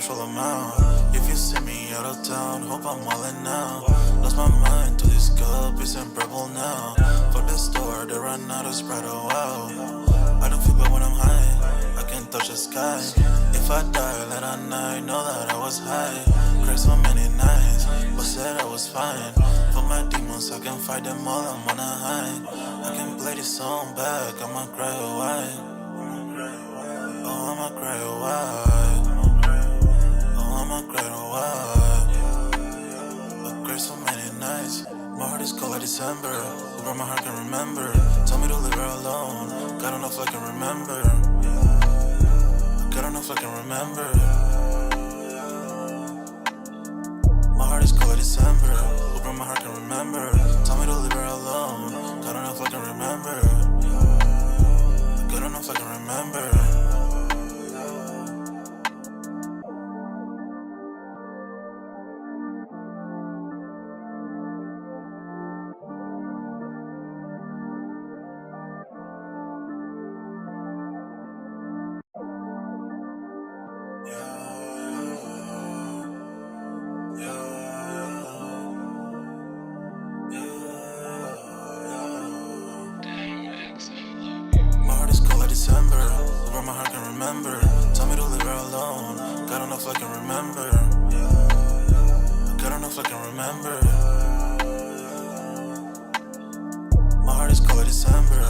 crucial amount. If you see me out of town, hope I'm wildin' now. Lost my mind to this cup, it's unbearable now. Fuck the store, they run out of Sprite, oh wow. I don't feel bad when I'm high, I can't touch the sky. If I die late at night, know that I was high. Cried so many nights, but said I was fine. For my demons, I can fight them all, I'm on a high. I can play this song back, I'ma cry a while. Oh, I'ma cry a while. Oh, I'ma cry a while. I cried so many nights. My heart is cold like December. Where my heart can remember. Tell me to leave her alone. God don't know if I can remember. God don't know if I can remember. My heart is cold like December. Where my heart can remember. Tell me to leave her alone. God don't know if I can remember. God don't know if I can remember. My heart is cold like December, where my heart can remember. Tell me to leave her alone. God don't know if I can remember. God don't know if I can remember. My heart is cold like December,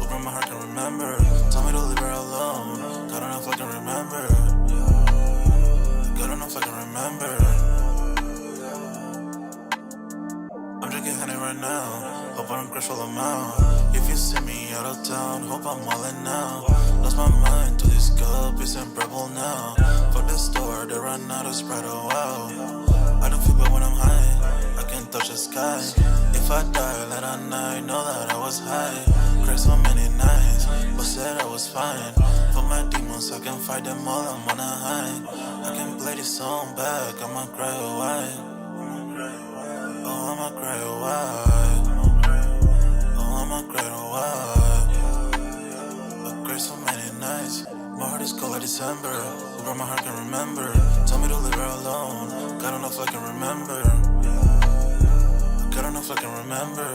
where my heart can remember. Tell me to leave her alone. God don't know if I can remember. God don't know if I can remember. I'm drinking honey right now, hope I don't crash all amount. If you see me out of town, hope I'm wildin' now. Lost my mind to this cup, it's unbearable now. Fuck the store, they run out of Sprite, oh wow. I don't feel bad when I'm high, I can't touch the sky. If I die late at night, know that I was high. Cried so many nights, but said I was fine. For my demons, I can fight them all, I'm on a high. I can play this song back, I'ma cry a while. Oh, I'ma cry a while. Oh, I'ma cry a while. I cried so many nights. My heart is cold like December. Where my heart can remember. Tell me to leave her alone. God don't know if I can remember. God don't know if I can remember.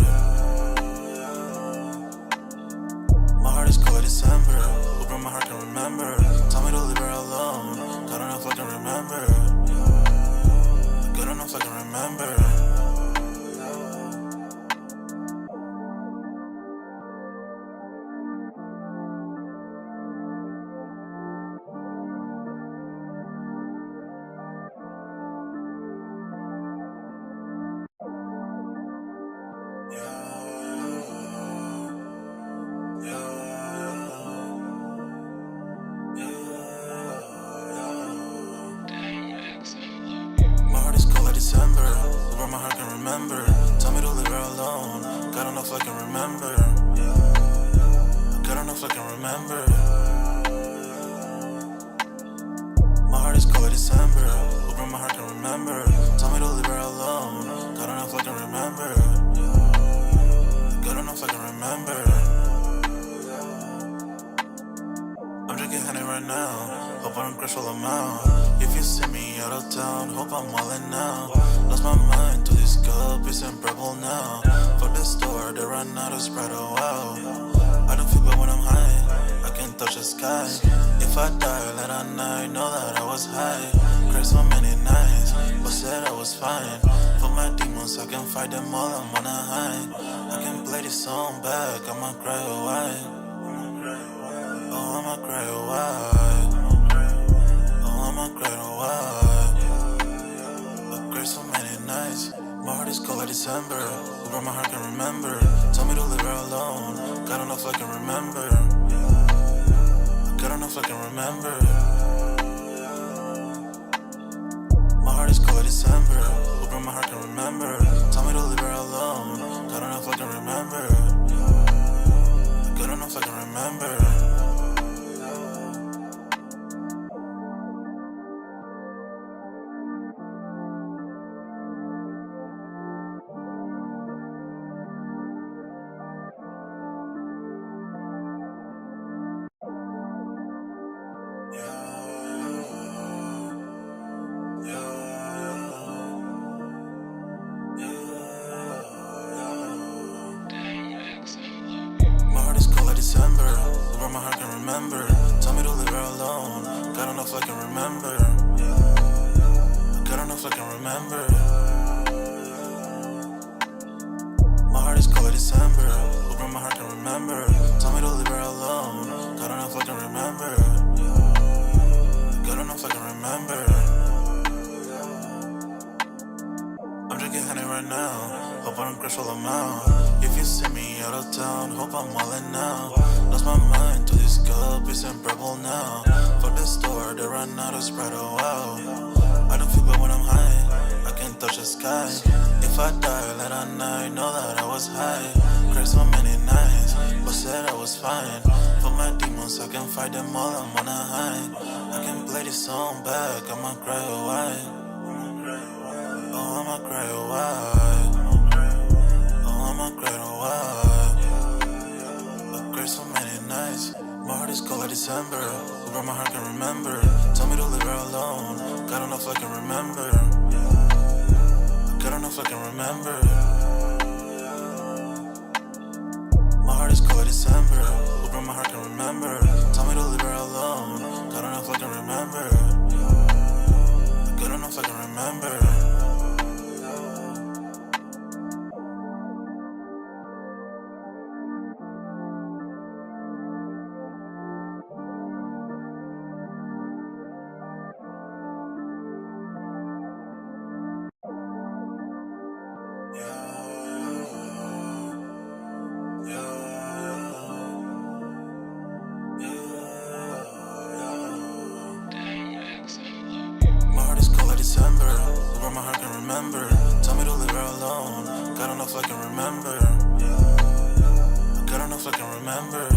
My heart is cold like December. Where my heart can remember. Tell me to leave her alone. God don't know if I can remember. God don't know if I can remember. My heart is cold like December, where my heart can remember. Tell me to leave her alone. God don't know if I can remember. God don't know if I can remember. My heart is cold like December, where my heart can remember. Tell me to leave her alone. God don't know if I can remember. God don't know if I can remember. I'm drinking honey right now, hope I don't crash all amount. If you see me out of town, hope I'm wildin' now. Lost my mind to this cup, it's unbearable now. Fuck the store, they run out of Sprite, oh wow. I don't feel bad when I'm high, I can't touch the sky. If I die late at night, know that I was high. Cried so many nights, but said I was fine. For my demons, I can fight them all, I'm on a high. I can play this song back, I'ma cry a while. Oh, I'ma cry a while. Oh, I'ma cry a while. I cried so many nights. My heart is cold like December, where my heart can remember. Tell me to leave her alone. God don't know if I can remember. God don't know if I can remember. My heart is cold like December, where my heart can remember. Tell me to leave her alone. God don't know if I can remember. God don't know if I can remember. remember. Tell me to leave her alone. God don't know if I can remember. God don't know if I can remember. My heart is cold like December. Open my heart can remember. Tell me to leave her alone. God don't know if I can remember. God don't know if I can remember. I'm drinking honey right now. Hope I don't crash all I'm out. If you see me out of town, hope I'm wildin' now. Lost my mind to this cup, it's unbearable now. Fuck the store, they run out of Sprite, oh wow. I don't feel bad when I'm high, I can't touch the sky. If I die, let I night, know that I was high. Cried so many nights, but said I was fine. For my demons, I can fight them all, I'm on a high. I can play this song back, I'ma cry a while. Oh, I'ma cry a while. Oh, I'ma cry a while. I cried so many nights. My heart is cold like December. Where my heart can remember. Tell me to leave her alone. God don't know if I can remember. God don't know if I can remember. My heart is cold like December. Where my heart can remember. Tell me to leave her alone. God don't know if I can remember. God don't know if I can remember. December, where my heart can remember. Tell me to leave her alone. God don't know if I can remember. God don't know if I can remember.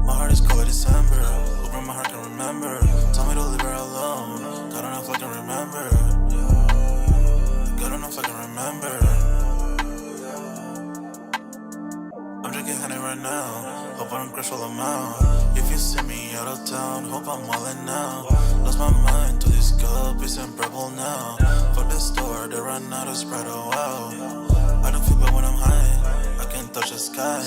My heart is cold like December, where my heart can remember. Tell me to leave her alone. God don't know if I can remember. God don't know if I can remember. I'm drinking honey right now. Hope I don't crash all I'm out. If you see me out of town, hope I'm wildin' now. Lost my mind to this cup, it's unbearable now. Fuck the store, they run out of Sprite, oh wow. I don't feel bad when I'm high, I can't touch the sky.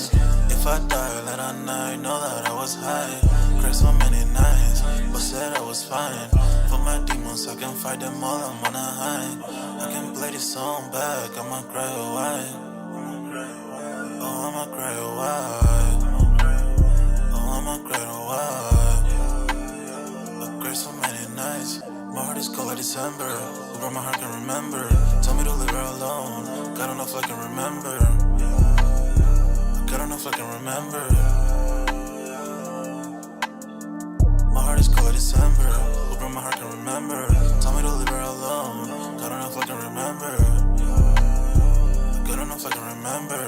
If I die, let I night, know that I was high. Cried so many nights, but said I was fine. For my demons, I can fight them all, I'm on a high. I can play this song back, I'ma cry a while. Oh, I'ma cry a while. Oh, I'ma cry a while. I cried so many nights. My heart is cold like December. Where my heart can remember. Tell me to leave her alone. God don't know if I can remember. God don't know if I can remember. My heart is cold like December. Where my heart can remember. Tell me to leave her alone. God don't know if I can remember. God don't know if I can remember.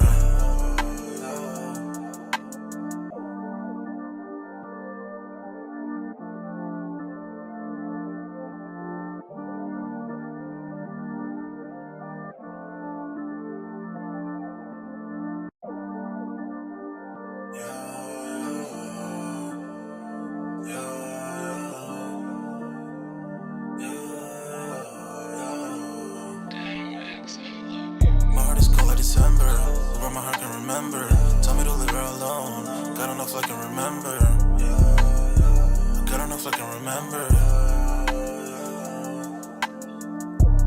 December, where my heart can remember. Tell me to leave her alone. God don't know if I can remember. God don't know if I can remember.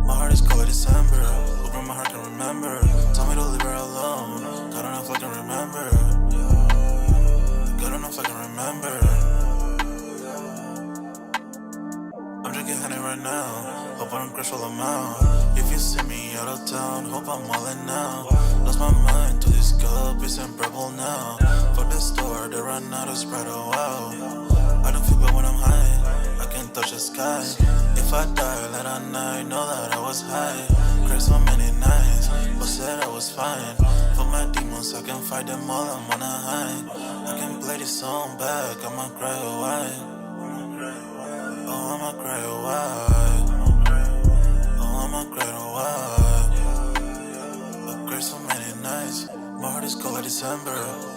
My heart is cold like December, where my heart can remember. Tell me to leave her alone. God don't know if I can remember. God don't know if I can remember. I'm drinking honey right now. Hope I don't crash all I'm out. If you see me out of town, hope I'm wildin' now. Lost my mind to this cup, it's unbearable now. Fuck the store, they run out of Sprite, oh wow. I don't feel bad when I'm high, I can't touch the sky. If I die, let I night, know that I was high. Cried so many nights, but said I was fine. For my demons, I can fight them all, I'm on a high. I can play this song back, I'ma cry a while. Oh, I'ma cry a while. Oh, I'ma cry a while. I cried so many nights. My heart is cold like December.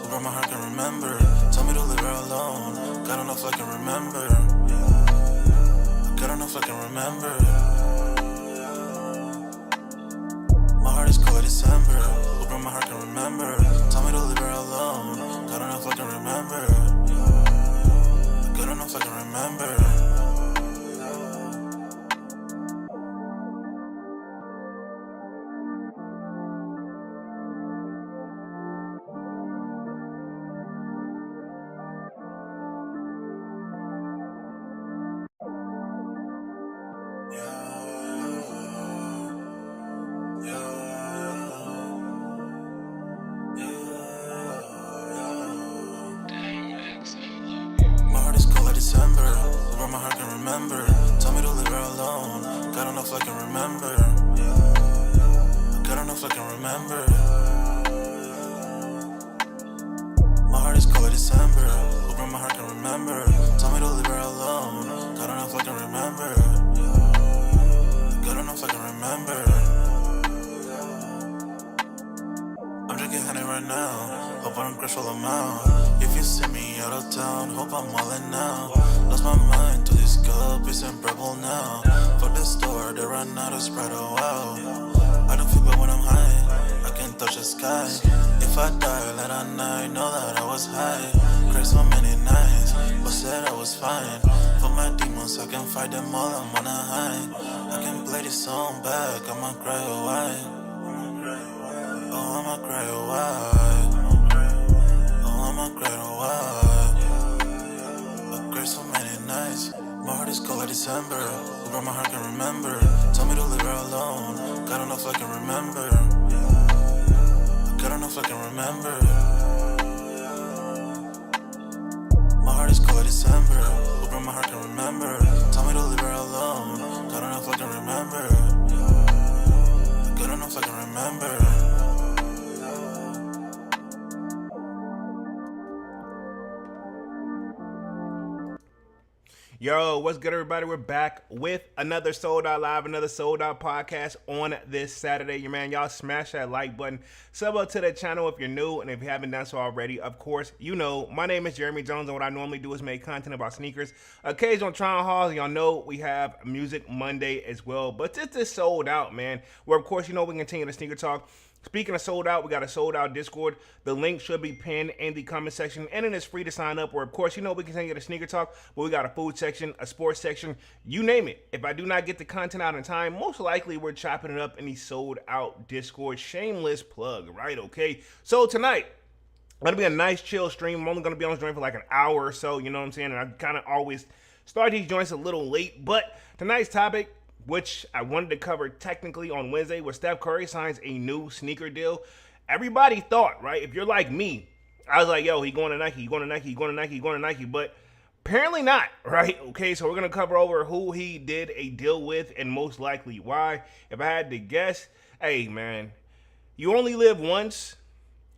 Where my heart can remember. Tell me to leave her alone. God don't know if I can remember. God don't know if I can remember. My heart is cold like December. Where my heart can remember. Tell me to leave her alone. God remember. Good enough I can remember. My heart is cold like December, where my heart can remember. Tell me to leave her alone. God enough I can remember. God enough I can remember. My heart is cold like December, where my heart can remember. Tell me to leave her alone. God enough I can remember. God enough I can remember. I'm drinking honey right now. Hope I don't crash while I'm out. If you see me out of town, hope I'm wildin' now. Lost my mind to this cup, it's unbearable now. For the store, they run out of Sprite, oh wow. I don't feel bad when I'm high, I can touch the sky. If I die late at night, know that I was high. Cried so many nights, but said I was fine. For my demons, I can fight them all, I'm on a high. I can play this song back, I'ma cry, oh why? Oh, I'ma cry, oh why? Oh, I'ma cry, oh why? I cried so many nights. My heart is cold like December, where my heart can remember. Tell me to leave her alone. God enough I can remember. God enough I can remember. My heart is cold like December, where my heart can remember. Tell me to leave her alone. God enough I can remember. God enough I can remember. Yo, what's good, everybody? We're back with another Sold Out Live, another Sold Out podcast on this Saturday. Your man, y'all smash that like button. Sub up to the channel if you're new, and if you haven't done so already, of course, you know, my name is Jeremy Jones, and what I normally do is make content about sneakers. Occasional try-on hauls, y'all know we have Music Monday as well, but this is Sold Out, man, where, of course, you know, we continue the sneaker talk. Speaking of Sold Out, we got a Sold Out Discord. The link should be pinned in the comment section, and it is free to sign up. Where, of course, you know we continue the sneaker talk, but we got a food section, a sports section, you name it. If I do not get the content out in time, most likely we're chopping it up in the Sold Out Discord. Shameless plug, right? Okay. So tonight, gonna be a nice chill stream. I'm only gonna be on the stream for like an hour or so. You know what I'm saying? And I kind of always start these joints a little late, but tonight's topic, which I wanted to cover technically on Wednesday, where Steph Curry signs a new sneaker deal. Everybody thought, right? If you're like me, I was like, yo, he going to Nike, he going to Nike, he going to Nike, he going to Nike, but apparently not, right? Okay, so we're going to cover over who he did a deal with and most likely why. If I had to guess, hey, man, you only live once,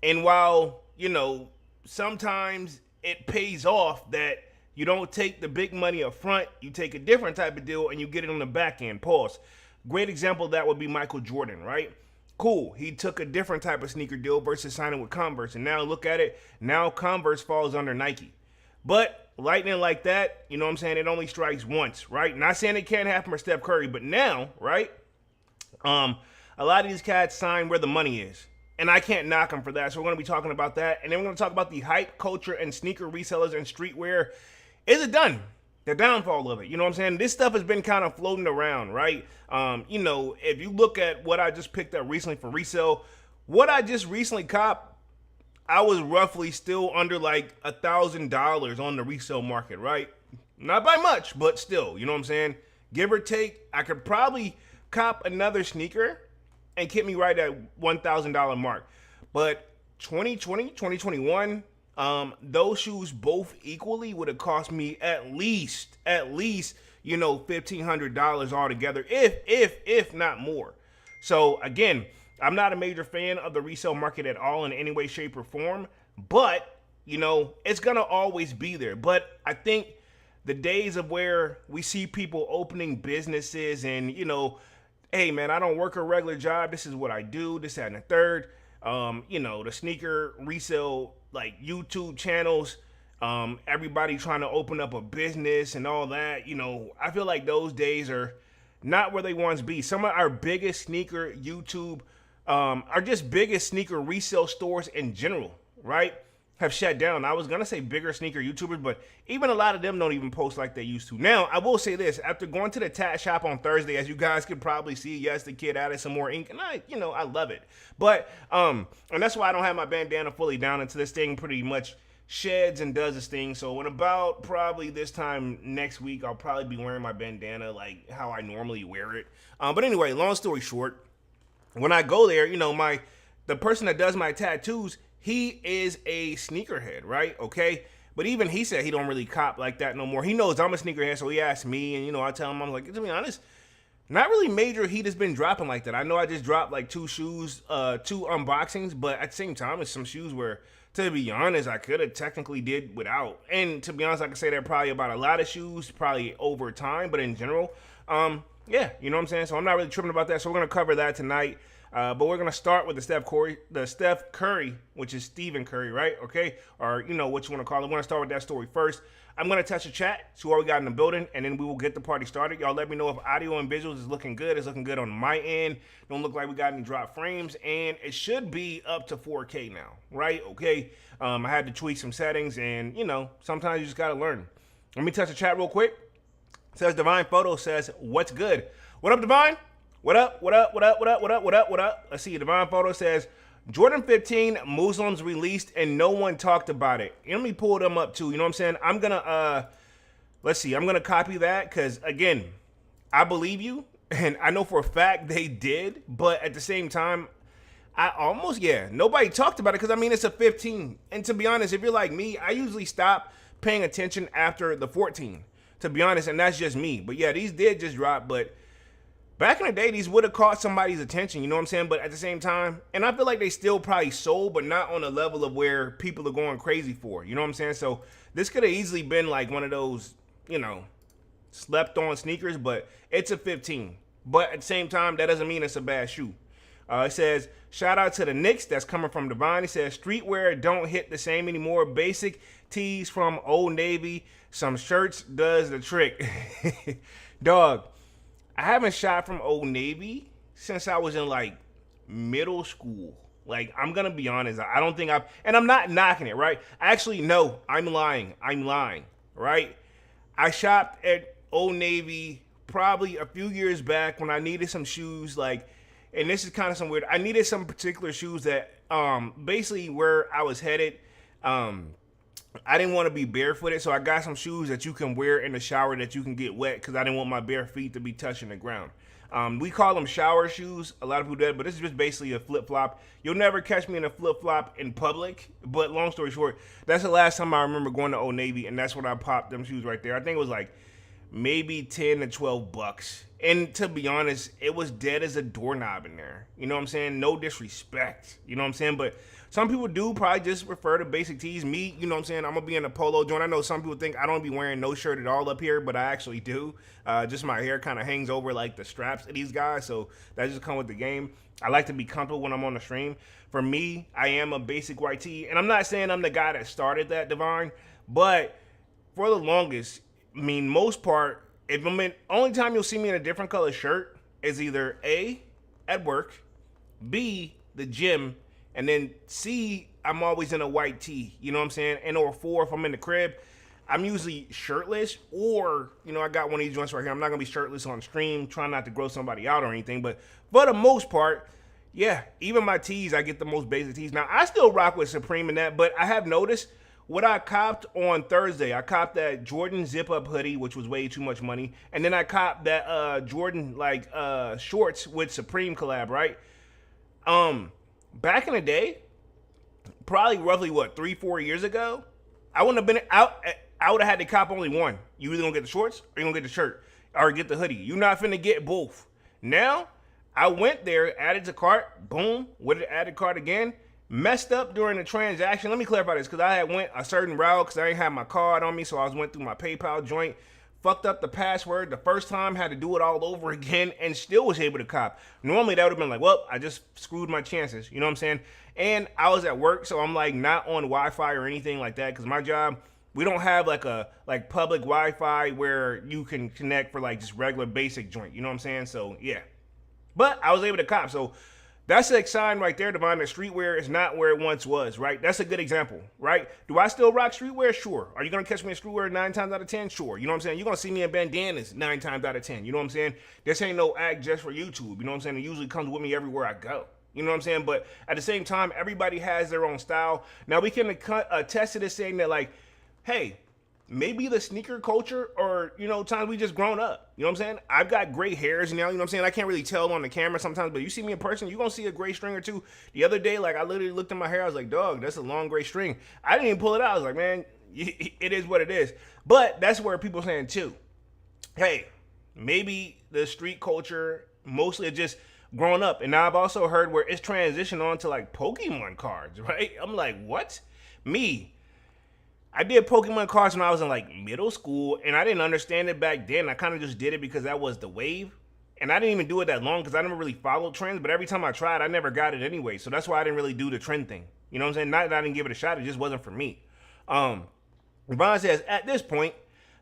and while, you know, sometimes it pays off that you don't take the big money up front, you take a different type of deal and you get it on the back end. Pause. Great example of that would be Michael Jordan, right? Cool. He took a different type of sneaker deal versus signing with Converse. And now look at it. Now Converse falls under Nike. But lightning like that, you know what I'm saying? It only strikes once, right? Not saying it can't happen for Steph Curry, but now, right? A lot of these cats sign where the money is. And I can't knock them for that. So we're going to be talking about that. And then we're going to talk about the hype culture and sneaker resellers and streetwear. Is it done? The downfall of it. You know what I'm saying? This stuff has been kind of floating around, right? You know, if you look at what I just picked up recently for resale, what I just recently copped, I was roughly still under like $1,000 on the resale market, right? Not by much, but still, you know what I'm saying? Give or take, I could probably cop another sneaker and keep me right at $1,000 mark. But 2020, 2021, those shoes both equally would have cost me at least, you know, $1,500 altogether, if not more. So again, I'm not a major fan of the resale market at all in any way, shape, or form, but you know, it's gonna always be there. But I think the days of where we see people opening businesses and, you know, hey man, I don't work a regular job, this is what I do, this, that, and the third. You know, the sneaker resale, like YouTube channels, everybody trying to open up a business and all that, you know, I feel like those days are not where they once be. Some of our biggest sneaker YouTube, are just biggest sneaker resale stores in general, right, have shut down. I was gonna say bigger sneaker YouTubers, but even a lot of them don't even post like they used to. Now, I will say this: after going to the tat shop on Thursday, as you guys could probably see, yes, the kid added some more ink, and I love it. But and that's why I don't have my bandana fully down until this thing pretty much sheds and does its thing. So in about probably this time next week, I'll probably be wearing my bandana like how I normally wear it. But anyway, long story short, when I go there, the person that does my tattoos, he is a sneakerhead, right? Okay. But even he said he don't really cop like that no more. He knows I'm a sneakerhead, so he asked me, and I tell him, I'm like, to be honest, not really major heat has been dropping like that. I know I just dropped like 2 shoes, 2 unboxings, but at the same time, it's some shoes where, to be honest, I could have technically did without. And to be honest, I can say that probably about a lot of shoes, probably over time, but in general, yeah, you know what I'm saying? So I'm not really tripping about that. So we're going to cover that tonight. But we're going to start with the Steph Curry, which is Stephen Curry, right? Okay. Or, what you want to call it. We're going to start with that story first. I'm going to touch the chat, see what we got in the building, and then we will get the party started. Y'all let me know if audio and visuals is looking good. It's looking good on my end. Don't look like we got any drop frames, and it should be up to 4K now, right? Okay. I had to tweak some settings, and, sometimes you just got to learn. Let me touch the chat real quick. It says Divine Photo says, what's good? What up, Divine? What up? What up? What up? What up? What up? What up? What up? Let's see. Divine Photo says Jordan 15 Muslims released and no one talked about it. Let me pull them up too. You know what I'm saying? I'm gonna let's see. I'm gonna copy that because again, I believe you and I know for a fact they did, but at the same time, nobody talked about it because it's a 15. And to be honest, if you're like me, I usually stop paying attention after the 14. To be honest, and that's just me. But yeah, these did just drop, but back in the day, these would have caught somebody's attention, you know what I'm saying? But at the same time, and I feel like they still probably sold, but not on the level of where people are going crazy for, you know what I'm saying? So this could have easily been like one of those, slept on sneakers, but it's a 15. But at the same time, that doesn't mean it's a bad shoe. It says, shout out to the Knicks. That's coming from Divine. It says, streetwear don't hit the same anymore. Basic tees from Old Navy. Some shirts does the trick. Dog. I haven't shot from Old Navy since I was in like middle school. Like, I'm going to be honest. I don't think and I'm not knocking it, right? Actually, no, I'm lying, right? I shopped at Old Navy probably a few years back when I needed some shoes, and this is kind of some weird, I needed some particular shoes that, basically where I was headed, I didn't want to be barefooted, so I got some shoes that you can wear in the shower that you can get wet because I didn't want my bare feet to be touching the ground. We call them shower shoes. A lot of people do, but this is just basically a flip-flop. You'll never catch me in a flip-flop in public, but long story short, that's the last time I remember going to Old Navy, and that's when I popped them shoes right there. I think it was like maybe 10 to 12 bucks. And to be honest, it was dead as a doorknob in there. You know what I'm saying? No disrespect. You know what I'm saying? But some people do probably just refer to basic tees. Me, you know what I'm saying? I'm going to be in a polo joint. I know some people think I don't be wearing no shirt at all up here, but I actually do. Just my hair kind of hangs over like the straps of these guys, so that just come with the game. I like to be comfortable when I'm on the stream. For me, I am a basic white tee, and I'm not saying I'm the guy that started that, Divine, but for the longest, most part, only time you'll see me in a different color shirt is either A, at work, B, the gym, and then C, I'm always in a white tee, you know what I'm saying? And or 4, if I'm in the crib, I'm usually shirtless, or, I got one of these joints right here. I'm not going to be shirtless on stream, trying not to gross somebody out or anything, but for the most part, yeah, even my tees, I get the most basic tees. Now, I still rock with Supreme and that, but I have noticed what I copped on Thursday. I copped that Jordan zip-up hoodie, which was way too much money, and then I copped that Jordan, shorts with Supreme collab, right? Back in the day, probably roughly, 3-4 years ago, I wouldn't have been out. I would have had to cop only one. You either gonna get the shorts or you gonna get the shirt or get the hoodie. You're not finna get both. Now, I went there, added to cart, boom, with the added cart again, messed up during the transaction. Let me clarify this, because I had went a certain route because I didn't have my card on me, so I went through my PayPal joint, fucked up the password the first time, had to do it all over again, and still was able to cop. Normally, that would have been like, well, I just screwed my chances, you know what I'm saying? And I was at work, so I'm not on Wi-Fi or anything like that, because my job, we don't have public Wi-Fi where you can connect for just regular basic joint, you know what I'm saying? So yeah, but I was able to cop. So That's a sign right there, Devon, that streetwear is not where it once was, right? That's a good example, right? Do I still rock streetwear? Sure. Are you going to catch me in streetwear 9 times out of 10? Sure. You know what I'm saying? You're going to see me in bandanas 9 times out of 10. You know what I'm saying? This ain't no act just for YouTube. You know what I'm saying? It usually comes with me everywhere I go. You know what I'm saying? But at the same time, everybody has their own style. Now, we can attest to this saying that, like, hey, maybe the sneaker culture or, you know, times we just grown up. You know what I'm saying? I've got gray hairs now, you know what I'm saying? I can't really tell on the camera sometimes, but you see me in person, you're going to see a gray string or two. The other day, like, I literally looked at my hair. I was like, dog, that's a long gray string. I didn't even pull it out. I was like, man, it is what it is. But that's where people saying, too, hey, maybe the street culture mostly just grown up. And now I've also heard where it's transitioned on to, like, Pokemon cards, right? I'm like, what? I did Pokemon cards when I was in like middle school, and I didn't understand it back then. I kind of just did it because that was the wave. And I didn't even do it that long because I never really followed trends, but every time I tried, I never got it anyway. So that's why I didn't really do the trend thing. You know what I'm saying? Not that I didn't give it a shot, it just wasn't for me. Ron says, at this point,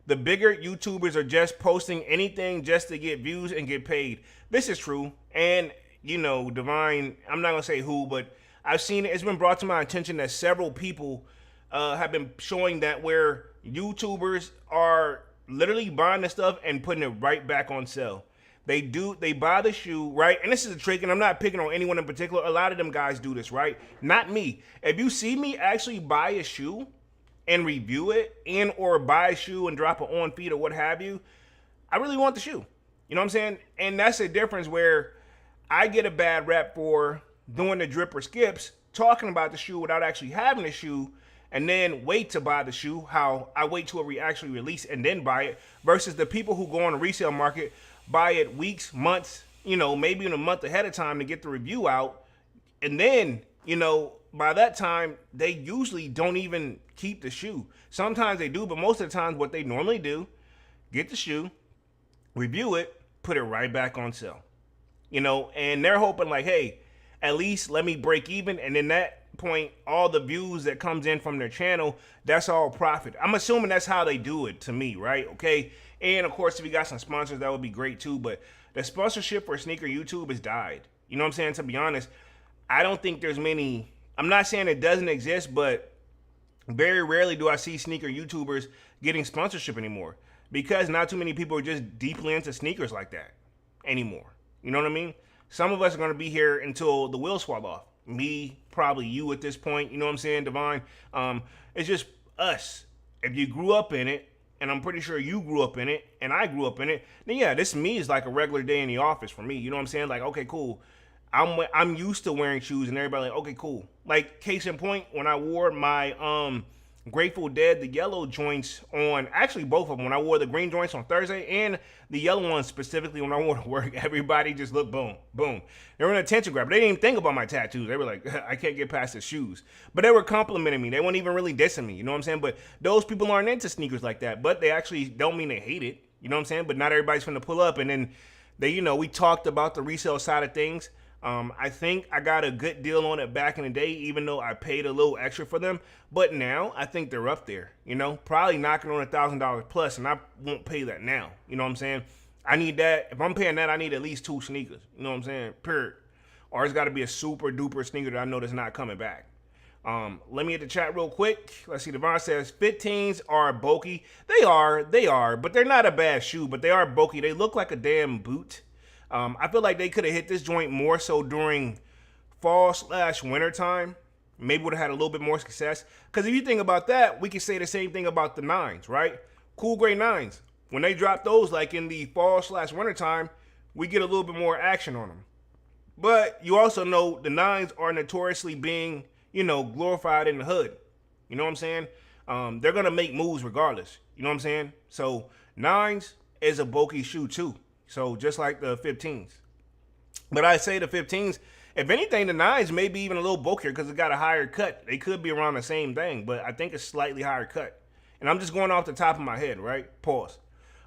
the bigger YouTubers are just posting anything just to get views and get paid. This is true. And, you know, Divine, I'm not going to say who, but I've seen it. It's been brought to my attention that several people have been showing that where YouTubers are literally buying the stuff and putting it right back on sale. They buy the shoe, right? And this is a trick, and I'm not picking on anyone in particular. A lot of them guys do this, right? Not me. If you see me actually buy a shoe and review it and or buy a shoe and drop it on feed or what have you, I really want the shoe. You know what I'm saying? And that's the difference where I get a bad rep for doing the drip or skips, talking about the shoe without actually having the shoe, and then wait to buy the shoe, how I wait till it actually release and then buy it, versus the people who go on the resale market, buy it weeks, months, you know, maybe even a month ahead of time to get the review out. And then, you know, by that time, they usually don't even keep the shoe. Sometimes they do, but most of the times what they normally do, get the shoe, review it, put it right back on sale. You know, and they're hoping like, hey, at least let me break even, and then that point, all the views that comes in from their channel, that's all profit. I'm assuming that's how they do it to me, right? Okay. And of course, if you got some sponsors, that would be great too. But the sponsorship for sneaker YouTube has died. You know what I'm saying? To be honest, I don't think there's many. I'm not saying it doesn't exist, but very rarely do I see sneaker YouTubers getting sponsorship anymore, because not too many people are just deeply into sneakers like that anymore. You know what I mean? Some of us are going to be here until the wheels fall off. Me, probably you at this point, you know what I'm saying, Divine? It's just us. If you grew up in it, and I'm pretty sure you grew up in it, and I grew up in it, then yeah, this me is like a regular day in the office for me. You know what I'm saying? Like, okay, cool. I'm used to wearing shoes, and everybody like, okay, cool. Like, case in point, when I wore my Grateful Dead, the yellow joints on, actually both of them, when I wore the green joints on Thursday and the yellow ones specifically when I wore to work, everybody just looked boom, boom. They were an attention grab. They didn't even think about my tattoos. They were like, I can't get past the shoes. But they were complimenting me. They weren't even really dissing me, you know what I'm saying? But those people aren't into sneakers like that, but they actually don't mean they hate it, you know what I'm saying? But not everybody's finna pull up, and then they, you know, we talked about the resale side of things. I think I got a good deal on it back in the day, even though I paid a little extra for them. But now I think they're up there, you know, probably knocking on $1,000 plus, and I won't pay that now. You know what I'm saying? I need that. If I'm paying that, I need at least 2 sneakers. You know what I'm saying? Period. Or it's got to be a super duper sneaker that I know that's not coming back. Let me hit the chat real quick. Let's see. Devon says 15s are bulky. They are, but they're not a bad shoe, but they are bulky. They look like a damn boot. I feel like they could have hit this joint more so during fall/winter time. Maybe would have had a little bit more success. Because if you think about that, we can say the same thing about the 9s, right? Cool Gray 9s. When they drop those, like in the fall/winter time, we get a little bit more action on them. But you also know the 9s are notoriously being, you know, glorified in the hood. You know what I'm saying? They're going to make moves regardless. You know what I'm saying? So 9s is a bulky shoe too. So just like the 15s. But I say the 15s, if anything, the 9s may be even a little bulkier because it got a higher cut. They could be around the same thing, but I think it's slightly higher cut. And I'm just going off the top of my head, right? Pause.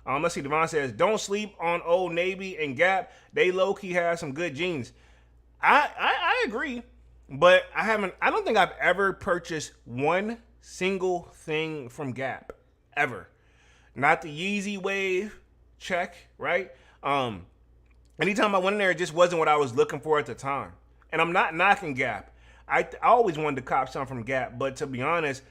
Let's see. Devon says, don't sleep on Old Navy and Gap. They low-key have some good jeans. I agree, but I don't think I've ever purchased one single thing from Gap. Ever. Not the Yeezy Wave. Check, right? Anytime I went in there, it just wasn't what I was looking for at the time. And I'm not knocking Gap. I always wanted to cop something from Gap, but to be honest,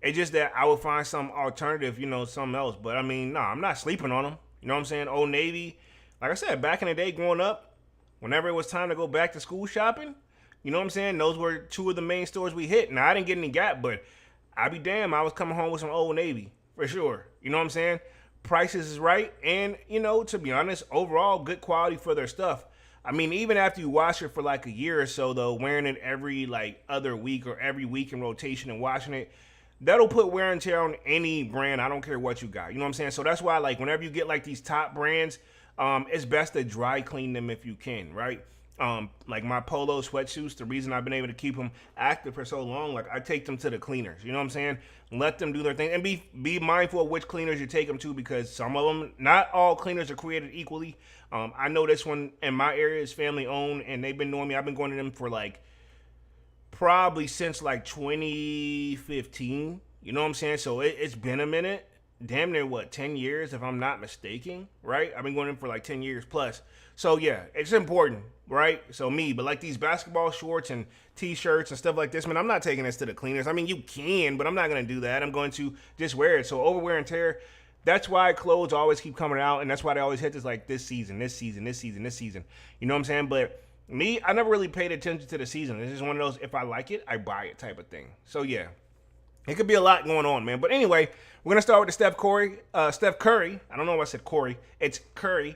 it's just that I would find some alternative, something else. But I mean, nah, I'm not sleeping on them. You know what I'm saying? Old Navy. Like I said, back in the day growing up, whenever it was time to go back to school shopping, you know what I'm saying? Those were two of the main stores we hit. Now, I didn't get any Gap, but I be damn, I was coming home with some Old Navy for sure. You know what I'm saying? Prices is right. And, to be honest, overall, good quality for their stuff. I mean, even after you wash it for like a year or so, though, wearing it every like other week or every week in rotation and washing it, that'll put wear and tear on any brand. I don't care what you got. You know what I'm saying? So that's why, like, whenever you get like these top brands, it's best to dry clean them if you can, right? Like my polo sweatsuits, the reason I've been able to keep them active for so long, like I take them to the cleaners. You know what I'm saying? Let them do their thing, and be mindful of which cleaners you take them to, because some of them, not all cleaners are created equally. I know this one in my area is family owned, and they've been knowing me. I've been going to them for like probably since like 2015. You know what I'm saying? So it's been a minute. Damn near 10 years if I'm not mistaken, right? I've been going in for like 10 years plus. So yeah, it's important, right? So but like these basketball shorts and t-shirts and stuff like this, man, I'm not taking this to the cleaners. I mean, you can, but I'm not going to do that. I'm going to just wear it. So over wear and tear, that's why clothes always keep coming out, and that's why they always hit this like this season. You know what I'm saying? But me, I never really paid attention to the season. It's just one of those, if I like it, I buy it type of thing. So yeah. It could be a lot going on, man. But anyway, we're going to start with the Steph Curry. I don't know why I said Corey. It's Curry,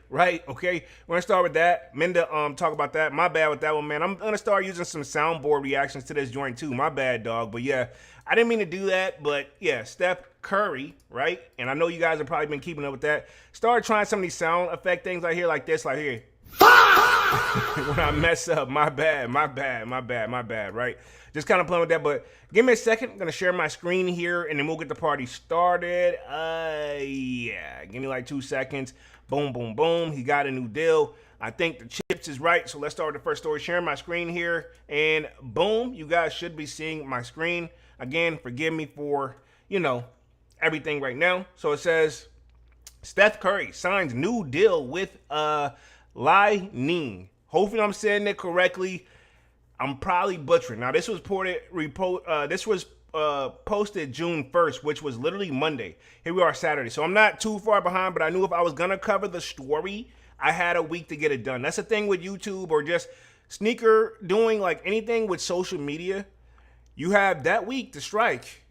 right? Okay. We're going to start with that. Minda, talk about that. My bad with that one, man. I'm going to start using some soundboard reactions to this joint too. My bad, dog. But yeah, I didn't mean to do that. But yeah, Steph Curry, right? And I know you guys have probably been keeping up with that. Start trying some of these sound effect things I hear like this, like here. When I mess up, my bad, right? Just kind of playing with that, but give me a second. I'm going to share my screen here, and then we'll get the party started. Yeah, give me like 2 seconds. Boom, boom, boom. He got a new deal. I think the chips is right, so let's start with the first story. Sharing my screen here, and boom, you guys should be seeing my screen. Again, forgive me for, everything right now. So it says, Steph Curry signs new deal with Lai Ning. Hopefully I'm saying it correctly. I'm probably butchering. Now this was posted June 1st, which was literally Monday. Here we are Saturday. So I'm not too far behind, but I knew if I was gonna cover the story, I had a week to get it done. That's the thing with YouTube or just sneaker doing, like anything with social media. You have that week to strike,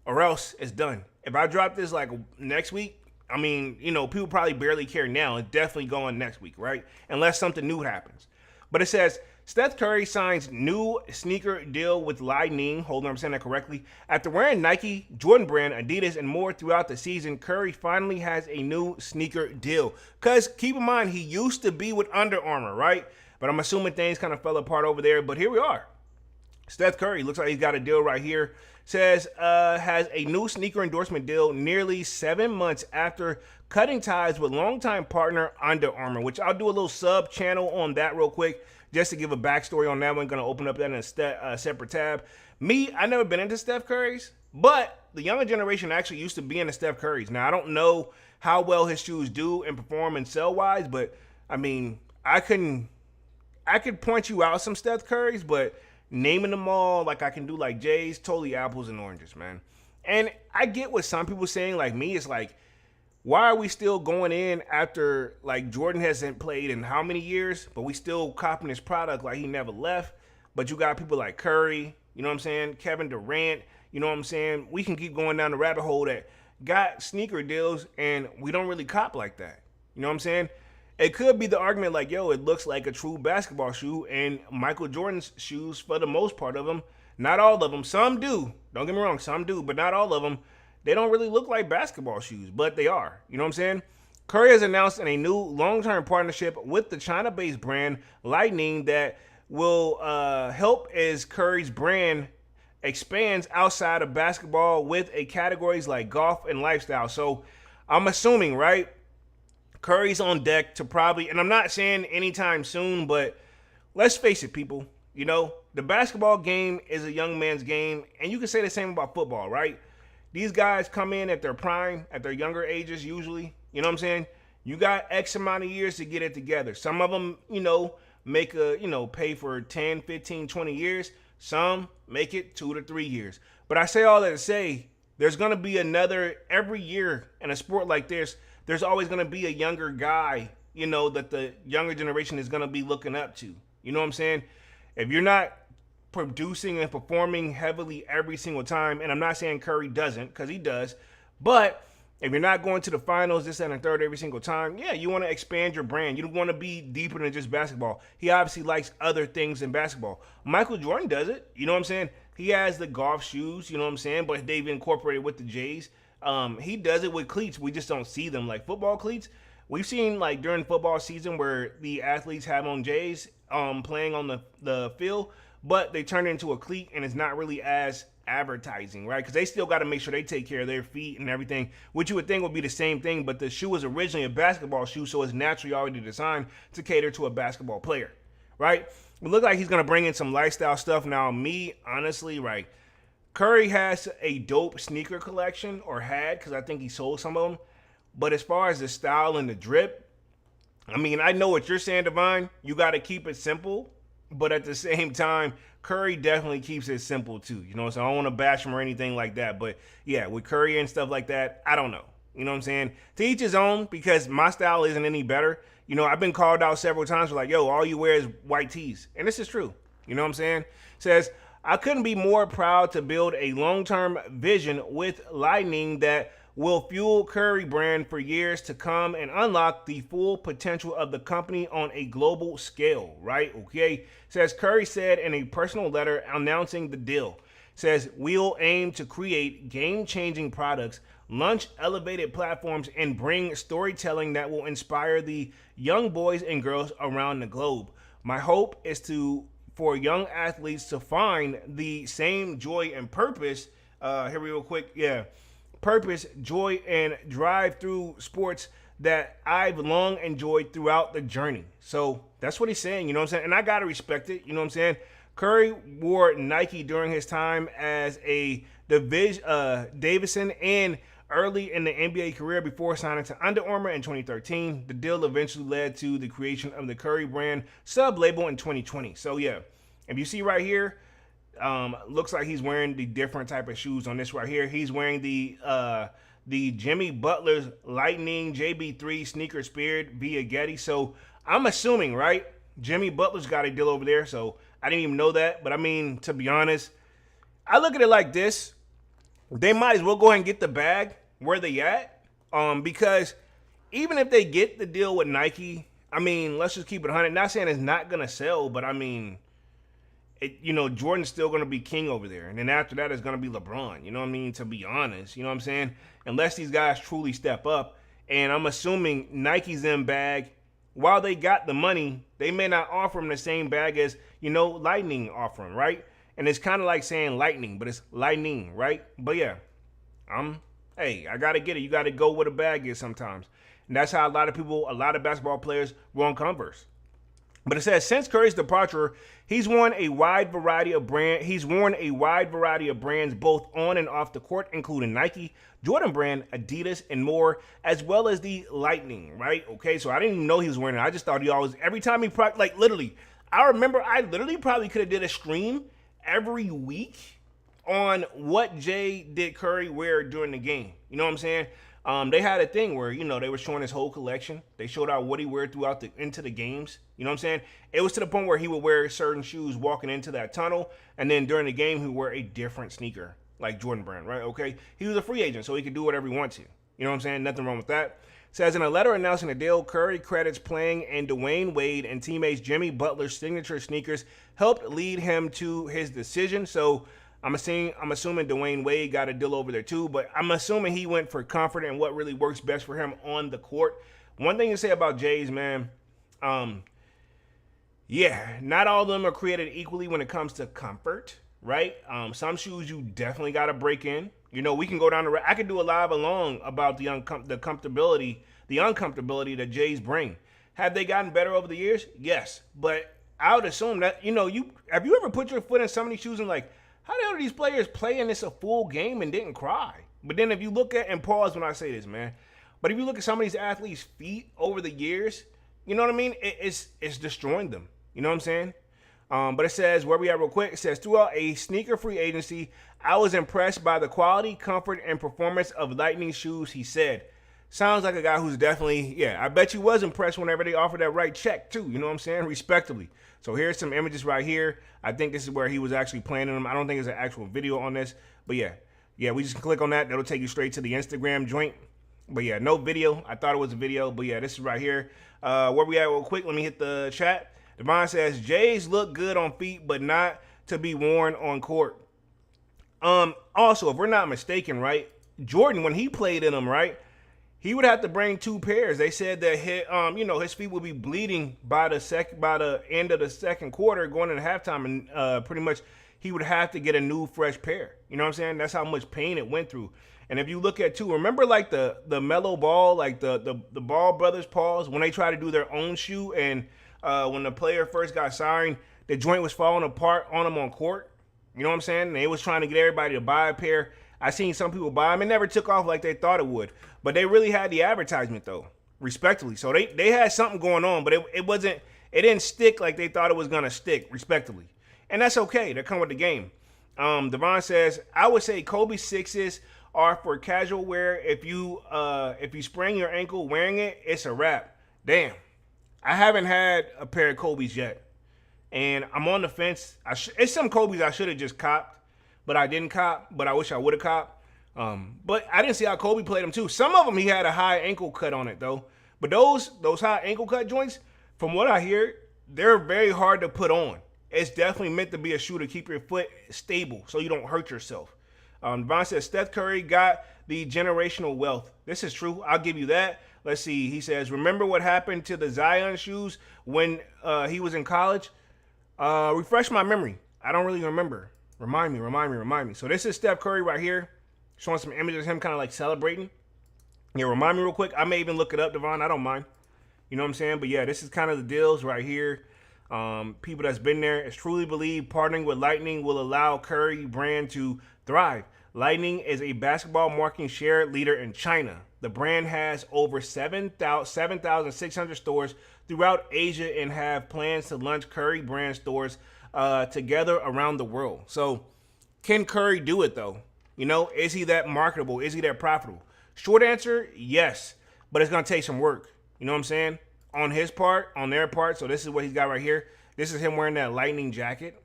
or else it's done. If I drop this like next week, I mean, people probably barely care now. It's definitely going next week, right? Unless something new happens. But it says, Steph Curry signs new sneaker deal with Lai Ning. Hold on, I'm saying that correctly. After wearing Nike, Jordan Brand, Adidas, and more throughout the season, Curry finally has a new sneaker deal. Because keep in mind, he used to be with Under Armour, right? But I'm assuming things kind of fell apart over there. But here we are. Steph Curry, looks like he's got a deal right here. Says has a new sneaker endorsement deal nearly 7 months after cutting ties with longtime partner Under Armour, which I'll do a little sub channel on that real quick just to give a backstory on that one. Going to open up that in a separate tab. I never been into Steph Curry's, but the younger generation actually used to be into Steph Curry's. Now, I don't know how well his shoes do and perform and sell-wise, but, I mean, I could point you out some Steph Curry's, but naming them all like I can do like Jay's, totally apples and oranges, man. And I get what some people saying, like me, it's like, why are we still going in after like Jordan hasn't played in how many years, but we still copying his product like he never left? But you got people like Curry, you know what I'm saying? Kevin Durant, you know what I'm saying? We can keep going down the rabbit hole that got sneaker deals and we don't really cop like that. You know what I'm saying? It could be the argument like, yo, it looks like a true basketball shoe, and Michael Jordan's shoes, for the most part of them, not all of them, some do, don't get me wrong, some do, but not all of them, they don't really look like basketball shoes, but they are. You know what I'm saying? Curry has announced a new long-term partnership with the China-based brand Lai Ning that will help as Curry's brand expands outside of basketball with categories like golf and lifestyle. So I'm assuming, right, Curry's on deck to probably, and I'm not saying anytime soon, but let's face it, people, the basketball game is a young man's game, and you can say the same about football, right? These guys come in at their prime, at their younger ages usually, you know what I'm saying? You got X amount of years to get it together. Some of them, make pay for 10, 15, 20 years. Some make it 2 to 3 years. But I say all that to say, there's going to be another, every year in a sport like this, there's always going to be a younger guy, that the younger generation is going to be looking up to. You know what I'm saying? If you're not producing and performing heavily every single time, and I'm not saying Curry doesn't, because he does, but if you're not going to the finals, this, and the third every single time, yeah, you want to expand your brand. You don't want to be deeper than just basketball. He obviously likes other things in basketball. Michael Jordan does it. You know what I'm saying? He has the golf shoes, you know what I'm saying? But they've incorporated with the Jays. He does it with cleats. We just don't see them. Like football cleats, we've seen like during football season where the athletes have on Jays playing on the field, but they turn it into a cleat and it's not really as advertising, right? Because they still got to make sure they take care of their feet and everything, which you would think would be the same thing, but the shoe was originally a basketball shoe, so it's naturally already designed to cater to a basketball player, right? It looked like he's going to bring in some lifestyle stuff. Now, me, honestly, right, Curry has a dope sneaker collection, or had, because I think he sold some of them, but as far as the style and the drip, I mean, I know what you're saying, Divine. You got to keep it simple, but at the same time, Curry definitely keeps it simple too. So I don't want to bash him or anything like that. But yeah, with Curry and stuff like that, I don't know. You know what I'm saying? To each his own, because my style isn't any better. I've been called out several times for like, yo, all you wear is white tees. And this is true. You know what I'm saying? Says, I couldn't be more proud to build a long-term vision with Lightning that will fuel Curry brand for years to come and unlock the full potential of the company on a global scale, right? Okay. Says Curry said in a personal letter announcing the deal. Says, we'll aim to create game-changing products, launch elevated platforms, and bring storytelling that will inspire the young boys and girls around the globe. My hope is for young athletes to find the same joy and purpose. Here real quick. Yeah. Purpose, joy, and drive through sports that I've long enjoyed throughout the journey. So that's what he's saying, you know what I'm saying? And I got to respect it, you know what I'm saying? Curry wore Nike during his time as a Davidson and early in the NBA career before signing to Under Armour in 2013. The deal eventually led to the creation of the Curry brand sub-label in 2020. So yeah, if you see right here, looks like he's wearing the different type of shoes on this right here. He's wearing the Jimmy Butler's Lightning JB3 Sneaker Spirit via Getty. So I'm assuming, right, Jimmy Butler's got a deal over there. So I didn't even know that. But I mean, to be honest, I look at it like this. They might as well go ahead and get the bag where they at. Because even if they get the deal with Nike, I mean, let's just keep it 100. Not saying it's not going to sell, but I mean, Jordan's still going to be king over there. And then after that, it's going to be LeBron. You know what I mean? To be honest, you know what I'm saying? Unless these guys truly step up. And I'm assuming Nike's in bag. While they got the money, they may not offer them the same bag as, Lightning offer them, right? And it's kind of like saying lightning, but it's Lightning, right? But yeah, I got to get it. You got to go where the bag is sometimes. And that's how a lot of basketball players were on Converse. But it says, since Curry's departure, he's worn a wide variety of brands both on and off the court, including Nike, Jordan Brand, Adidas, and more, as well as the Lightning, right? Okay, so I didn't even know he was wearing it. I just thought he always, every time he, literally, I remember I literally probably could have did a stream every week on what Jay did Curry wear during the game. You know what I'm saying? They had a thing where, they were showing his whole collection. They showed out what he wore throughout into the games. You know what I'm saying? It was to the point where he would wear certain shoes walking into that tunnel. And then during the game, he would wear a different sneaker, like Jordan Brand, right? Okay. He was a free agent, so he could do whatever he wants to. You know what I'm saying? Nothing wrong with that. Says in a letter announcing the deal, Curry credits playing and Dwayne Wade and teammates Jimmy Butler's signature sneakers helped lead him to his decision. So I'm assuming Dwayne Wade got a deal over there too, but I'm assuming he went for comfort and what really works best for him on the court. One thing to say about Jays, man, not all of them are created equally when it comes to comfort, right? Some shoes you definitely got to break in. We can go down I could do a live along about the uncomfortability that Jays bring. Have they gotten better over the years? Yes, but I would assume that have you ever put your foot in some of these shoes and like, how the hell are these players playing this a full game and didn't cry? But then if you look at, and pause when I say this, man, but if you look at some of these athletes' feet over the years, you know what I mean? It's destroying them. You know what I'm saying? But it says, where we at real quick, it says, throughout a sneaker free agency, I was impressed by the quality, comfort, and performance of Lightning shoes, he said. Sounds like a guy who's definitely, yeah, I bet you was impressed whenever they offered that right check too, you know what I'm saying, respectively. So here's some images right here. I think this is where he was actually planning them. I don't think there's an actual video on this, but yeah, we just click on that. That'll take you straight to the Instagram joint. But yeah, no video. I thought it was a video, but yeah, this is right here. Where we at real quick, let me hit the chat. Devon says, Jays look good on feet, but not to be worn on court. Also, if we're not mistaken, right, Jordan, when he played in them, right, he would have to bring 2 pairs. They said that his feet would be bleeding by the end of the second quarter, going into halftime, and pretty much he would have to get a new fresh pair. You know what I'm saying? That's how much pain it went through. And if you look at too, remember like the Mellow Ball, like the Ball brothers paws, when they try to do their own shoe, and when the player first got signed, the joint was falling apart on them on court. You know what I'm saying? They was trying to get everybody to buy a pair. I seen some people buy them. It never took off like they thought it would. But they really had the advertisement though, respectively. So they had something going on, but it didn't stick like they thought it was gonna stick, respectively. And that's okay. That come with the game. Devon says, I would say Kobe 6s are for casual wear. If you sprain your ankle wearing it, it's a wrap. Damn. I haven't had a pair of Kobe's yet. And I'm on the fence. It's some Kobe's I should have just copped, but I didn't cop, but I wish I would have copped. But I didn't see how Kobe played them too. Some of them he had a high ankle cut on it though. But those high ankle cut joints, from what I hear, they're very hard to put on. It's definitely meant to be a shoe to keep your foot stable so you don't hurt yourself. Devon says, Steph Curry got the generational wealth. This is true. I'll give you that. Let's see. He says, remember what happened to the Zion shoes when he was in college? Refresh my memory. I don't really remember. Remind me. So this is Steph Curry right here, showing some images of him kind of like celebrating. Yeah, remind me real quick. I may even look it up, Devon. I don't mind. You know what I'm saying? But yeah, this is kind of the deals right here. People that's been there. It's truly believe partnering with Lightning will allow Curry brand to thrive. Lightning is a basketball marketing share leader in China. The brand has over 7,600 stores throughout Asia and have plans to launch Curry brand stores together around the world. So can Curry do it though? You know, is he that marketable? Is he that profitable? Short answer, yes, but it's going to take some work. You know what I'm saying? On his part, on their part. So this is what he's got right here. This is him wearing that Lightning jacket.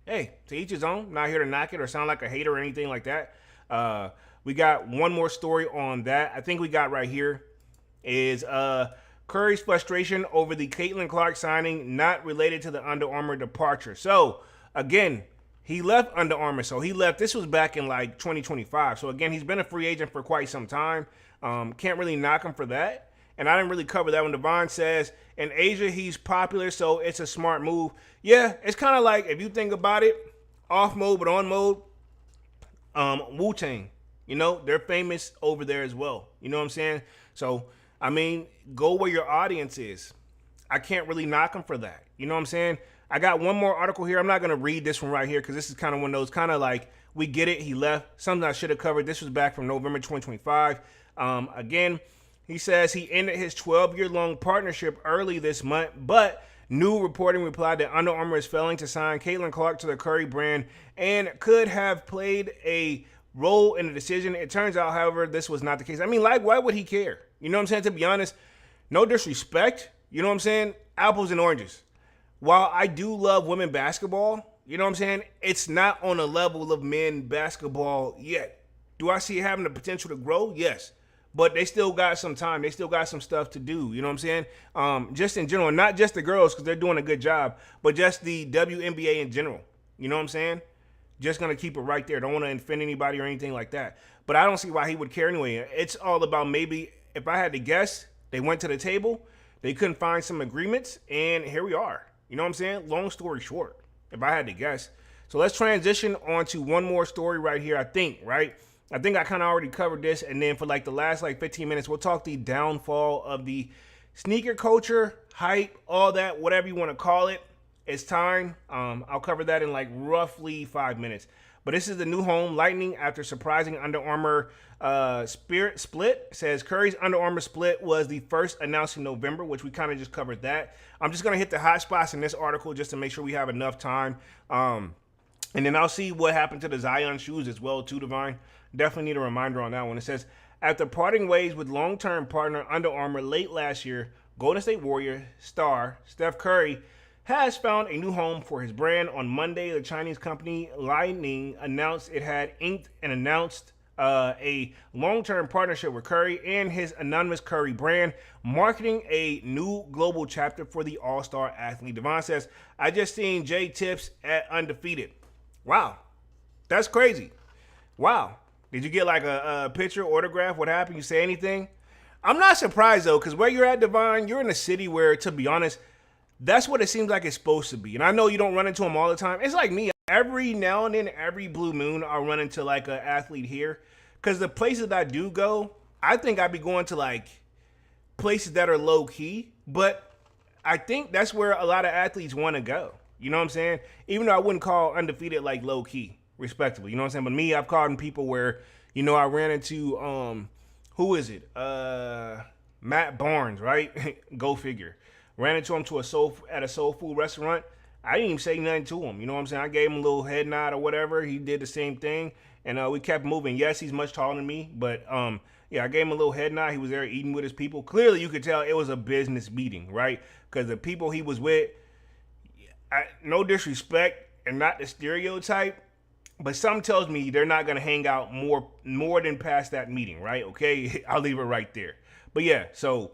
Hey, to each his own. Not here to knock it or sound like a hater or anything like that. We got one more story on that. I think we got right here is Curry's frustration over the Caitlin Clark signing not related to the Under Armour departure. So, again, he left Under Armour. So he left. This was back in like 2025. So, again, he's been a free agent for quite some time. Can't really knock him for that. And I didn't really cover that when Devon says, in Asia, he's popular, so it's a smart move. Yeah, it's kind of like, if you think about it, off mode but on mode, Wu-Tang. You know, they're famous over there as well. You know what I'm saying? So, I mean, go where your audience is. I can't really knock him for that. You know what I'm saying? I got one more article here. I'm not going to read this one right here because this is kind of one of those kind of like, we get it, he left. Something I should have covered. This was back from November 2025. Again, he says he ended his 12-year-long partnership early this month, but new reporting replied that Under Armour is failing to sign Caitlin Clark to the Curry brand and could have played a role in the decision. It turns out, however, this was not the case. I mean, like, why would he care? You know what I'm saying? To be honest, no disrespect. You know what I'm saying? Apples and oranges. While I do love women basketball, you know what I'm saying? It's not on a level of men basketball yet. Do I see it having the potential to grow? Yes. But they still got some time. They still got some stuff to do. You know what I'm saying? Just in general, not just the girls because they're doing a good job, but just the WNBA in general. You know what I'm saying? Just going to keep it right there. Don't want to offend anybody or anything like that. But I don't see why he would care anyway. It's all about maybe, if I had to guess, they went to the table, they couldn't find some agreements, and here we are. You know what I'm saying? Long story short, if I had to guess. So let's transition on to one more story right here, I think, right? I think I kind of already covered this, and then for like the last like 15 minutes, we'll talk the downfall of the sneaker culture, hype, all that, whatever you want to call it. It's time. I'll cover that in like roughly 5 minutes. But this is the new home. Lightning, after surprising Under Armour Spirit split, says Curry's Under Armour split was the first announced in November, which we kind of just covered that. I'm just going to hit the hot spots in this article just to make sure we have enough time. And then I'll see what happened to the Zion shoes as well, too, Divine. Definitely need a reminder on that one. It says, after parting ways with long-term partner Under Armour late last year, Golden State Warrior star Steph Curry has found a new home for his brand. On Monday, the Chinese company Lightning announced it had inked and announced a long-term partnership with Curry and his anonymous Curry brand, marketing a new global chapter for the all-star athlete. Devon says, I just seen Jay Tips at Undefeated. Wow. That's crazy. Wow. Did you get like a picture, autograph? What happened? You say anything? I'm not surprised, though, because where you're at, Devon, you're in a city where, to be honest, that's what it seems like it's supposed to be. And I know you don't run into them all the time. It's like me. Every now and then, every blue moon, I'll run into like an athlete here. Because the places that I do go, I think I'd be going to like places that are low key. But I think that's where a lot of athletes want to go. You know what I'm saying? Even though I wouldn't call Undefeated like low key, respectively. You know what I'm saying? But me, I've called in people where, you know, I ran into, who is it? Matt Barnes, right? Go figure. Ran into him at a soul food restaurant. I didn't even say nothing to him. You know what I'm saying? I gave him a little head nod or whatever. He did the same thing. And we kept moving. Yes, he's much taller than me. But, yeah, I gave him a little head nod. He was there eating with his people. Clearly, you could tell it was a business meeting, right? Because the people he was with, no disrespect and not the stereotype, but something tells me they're not going to hang out more than past that meeting, right? Okay, I'll leave it right there. But, yeah, so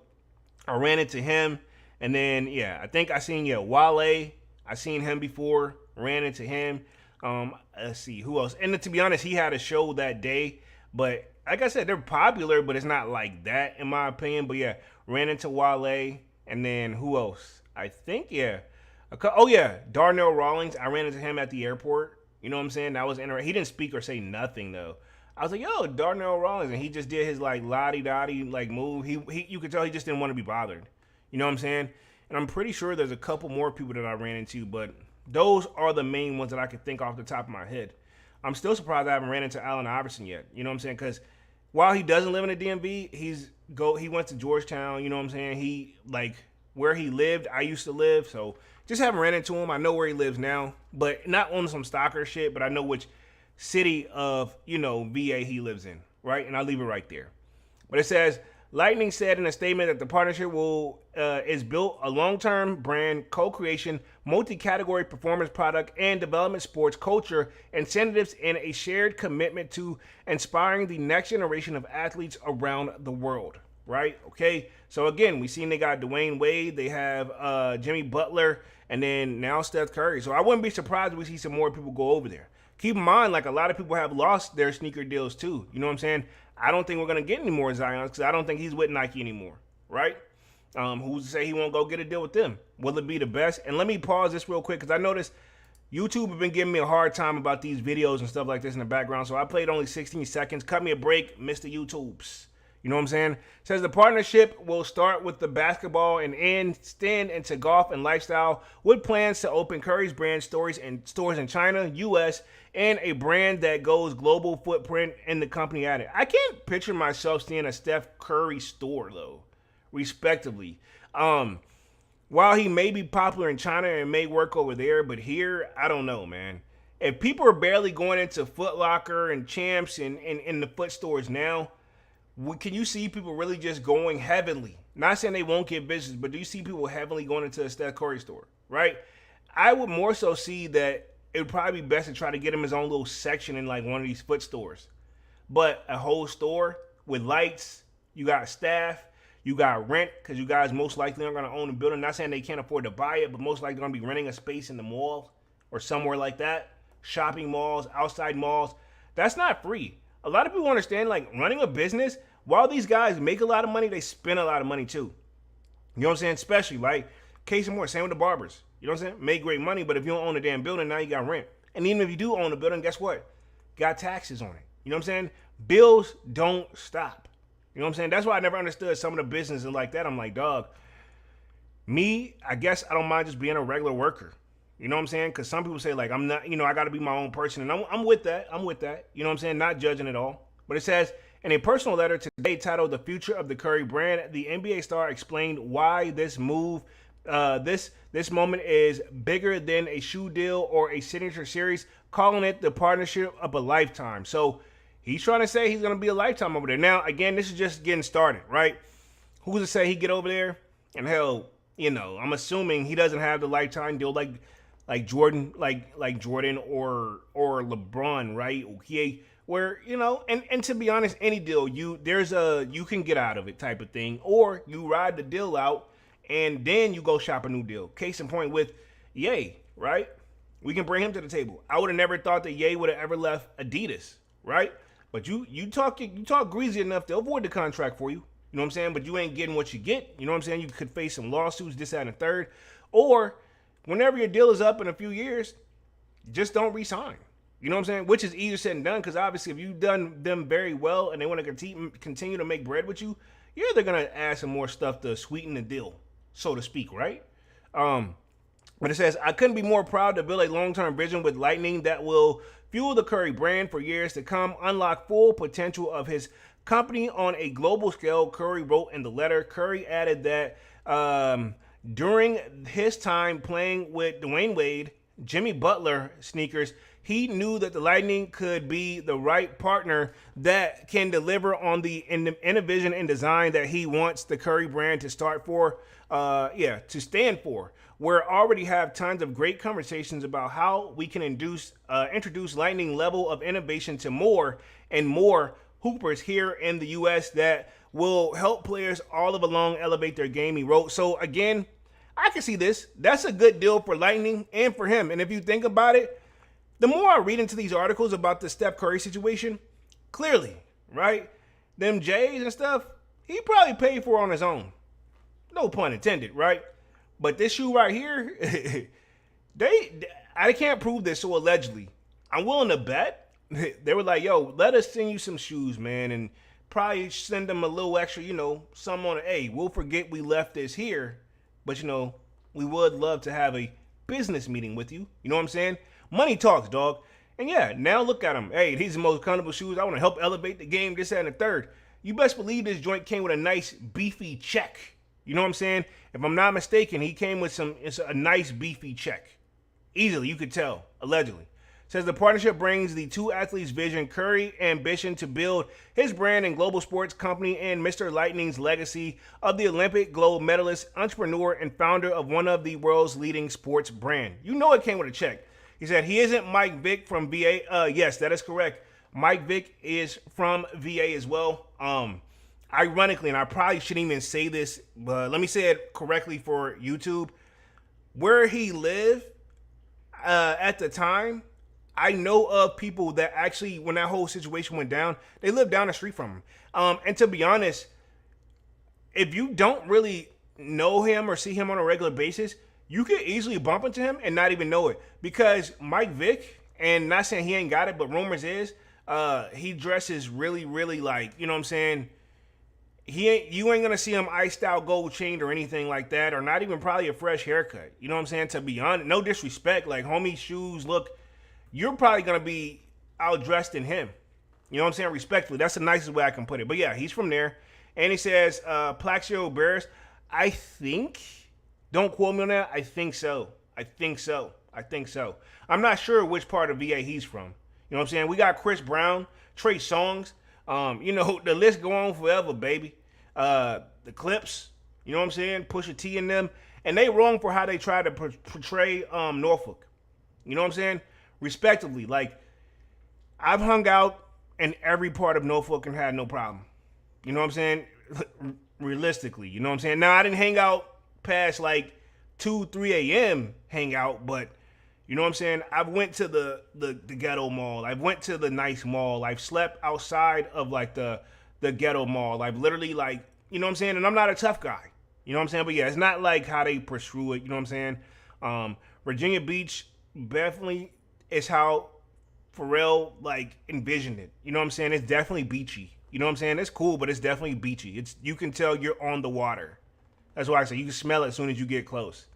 I ran into him. And then, yeah, I think I seen, Wale. I seen him before, ran into him. Let's see, who else? And to be honest, he had a show that day. But like I said, they're popular, but it's not like that, in my opinion. But, yeah, ran into Wale. And then who else? I think, Darnell Rawlings. I ran into him at the airport. You know what I'm saying? That was interesting. He didn't speak or say nothing, though. I was like, yo, Darnell Rawlings. And he just did his, like, la-di-da-di, like, move. You could tell he just didn't want to be bothered. You know what I'm saying? And I'm pretty sure there's a couple more people that I ran into, but those are the main ones that I could think off the top of my head. I'm still surprised I haven't ran into Allen Iverson yet. You know what I'm saying? Because while he doesn't live in the DMV, he went to Georgetown. You know what I'm saying? He, like, where he lived, I used to live. So just haven't ran into him. I know where he lives now, but not on some stalker shit, but I know which city of, VA he lives in, right? And I'll leave it right there. But it says, Lightning said in a statement that the partnership is built a long-term brand co-creation, multi-category performance product and development sports culture incentives and a shared commitment to inspiring the next generation of athletes around the world. Right? Okay. So again, we seen they got Dwayne Wade, they have Jimmy Butler, and then now Steph Curry. So I wouldn't be surprised if we see some more people go over there. Keep in mind, like a lot of people have lost their sneaker deals too. You know what I'm saying? I don't think we're going to get any more Zions because I don't think he's with Nike anymore, right? Who's to say he won't go get a deal with them? Will it be the best? And let me pause this real quick because I noticed YouTube have been giving me a hard time about these videos and stuff like this in the background. So I played only 16 seconds. Cut me a break, Mr. YouTubes. You know what I'm saying? It says the partnership will start with the basketball and extend into golf and lifestyle with plans to open Curry's brand stores in China, U.S., and a brand that goes global footprint in the company added. I can't picture myself seeing a Steph Curry store, though, respectively. While he may be popular in China and may work over there, but here, I don't know, man. If people are barely going into Foot Locker and Champs and in the foot stores now, can you see people really just going heavily? Not saying they won't get business, but do you see people heavily going into a Steph Curry store, right? I would more so see that it would probably be best to try to get him his own little section in like one of these foot stores. But a whole store with lights, you got staff, you got rent, because you guys most likely aren't going to own a building. Not saying they can't afford to buy it, but most likely going to be renting a space in the mall or somewhere like that. Shopping malls, outside malls. That's not free. A lot of people understand, like, running a business, while these guys make a lot of money, they spend a lot of money too. You know what I'm saying? Especially, like, case in point, same with the barbers. You know what I'm saying? Make great money, but if you don't own a damn building, now you got rent. And even if you do own a building, guess what? Got taxes on it. You know what I'm saying? Bills don't stop. You know what I'm saying? That's why I never understood some of the businesses like that. I'm like, dog, me, I guess I don't mind just being a regular worker. You know what I'm saying? Because some people say, like, I'm not, I got to be my own person. And I'm with that. I'm with that. You know what I'm saying? Not judging at all. But it says, in a personal letter today titled The Future of the Curry Brand, the NBA star explained why this move, this moment is bigger than a shoe deal or a signature series, calling it the partnership of a lifetime. So he's trying to say he's going to be a lifetime over there. Now, again, this is just getting started, right? Who's to say he get over there? And hell, I'm assuming he doesn't have the lifetime deal like Jordan, like Jordan or LeBron, right? Okay, where and to be honest, any deal you can get out of it type of thing, or you ride the deal out and then you go shop a new deal. Case in point with Ye, right? We can bring him to the table. I would have never thought that Ye would have ever left Adidas, right? But you talk greasy enough to avoid the contract for you. You know what I'm saying? But you ain't getting what you get. You know what I'm saying? You could face some lawsuits, this, that, and the third. Or whenever your deal is up in a few years, just don't re-sign. You know what I'm saying? Which is easier said than done, because obviously if you've done them very well and they want to continue to make bread with you, you're either going to add some more stuff to sweeten the deal, so to speak, right? But it says, I couldn't be more proud to build a long-term vision with Lightning that will fuel the Curry brand for years to come, unlock full potential of his company on a global scale, Curry wrote in the letter. Curry added that during his time playing with Dwayne Wade, Jimmy Butler sneakers, he knew that the Lightning could be the right partner that can deliver on the innovation and design that he wants the Curry brand to stand for. We already have tons of great conversations about how we can introduce Lightning level of innovation to more and more hoopers here in the U.S. that will help players all along elevate their game, he wrote. So again, I can see this. That's a good deal for Lightning and for him. And if you think about it, the more I read into these articles about the Steph Curry situation, clearly, right, them J's and stuff, he probably paid for on his own. No pun intended, right? But this shoe right here, I can't prove this, so allegedly, I'm willing to bet they were like, yo, let us send you some shoes, man, and probably send them a little extra, some on it. Hey, we'll forget we left this here, but, we would love to have a business meeting with you. You know what I'm saying? Money talks, dog. And yeah, now look at them. Hey, these are the most comfortable shoes. I want to help elevate the game, this, that, and the third. You best believe this joint came with a nice, beefy check. You know what I'm saying? If I'm not mistaken, he came with a nice, beefy check. Easily, you could tell, allegedly. Says the partnership brings the two athletes' vision, Curry ambition to build his brand and global sports company, and Mr. Lightning's legacy of the Olympic gold medalist, entrepreneur, and founder of one of the world's leading sports brand. You know it came with a check. He said he isn't Mike Vick from VA. Yes, that is correct. Mike Vick is from VA as well. Ironically, and I probably shouldn't even say this, but let me say it correctly for YouTube. Where he lived at the time, I know of people that actually, when that whole situation went down, they lived down the street from him. And to be honest, if you don't really know him or see him on a regular basis, you could easily bump into him and not even know it. Because Mike Vick, and not saying he ain't got it, but rumors is, he dresses really, really like, you know what I'm saying? You ain't gonna see him iced out gold chained or anything like that, or not even probably a fresh haircut. You know what I'm saying? To be honest, no disrespect, like homie shoes look, you're probably gonna be outdressed in him. You know what I'm saying? Respectfully, that's the nicest way I can put it. But yeah, he's from there, and he says Plaxico Bears. I think, don't quote me on that. I think so. I'm not sure which part of VA he's from. You know what I'm saying? We got Chris Brown, Trey Songz. The list go on forever, baby. The Clips, you know what I'm saying? Pusha T in them. And they wrong for how they try to portray Norfolk. You know what I'm saying? Respectively. Like, I've hung out in every part of Norfolk and had no problem. You know what I'm saying? Realistically, you know what I'm saying? Now, I didn't hang out past like 2, 3 a.m. hang out, but you know what I'm saying? I've went to the ghetto mall. I've went to the nice mall. I've slept outside of like the ghetto mall. I've literally like, you know what I'm saying? And I'm not a tough guy. You know what I'm saying? But yeah, it's not like how they pursue it. You know what I'm saying? Virginia Beach definitely is how Pharrell like envisioned it. You know what I'm saying? It's definitely beachy. You know what I'm saying? It's cool, but it's definitely beachy. You can tell you're on the water. That's why I say you can smell it as soon as you get close.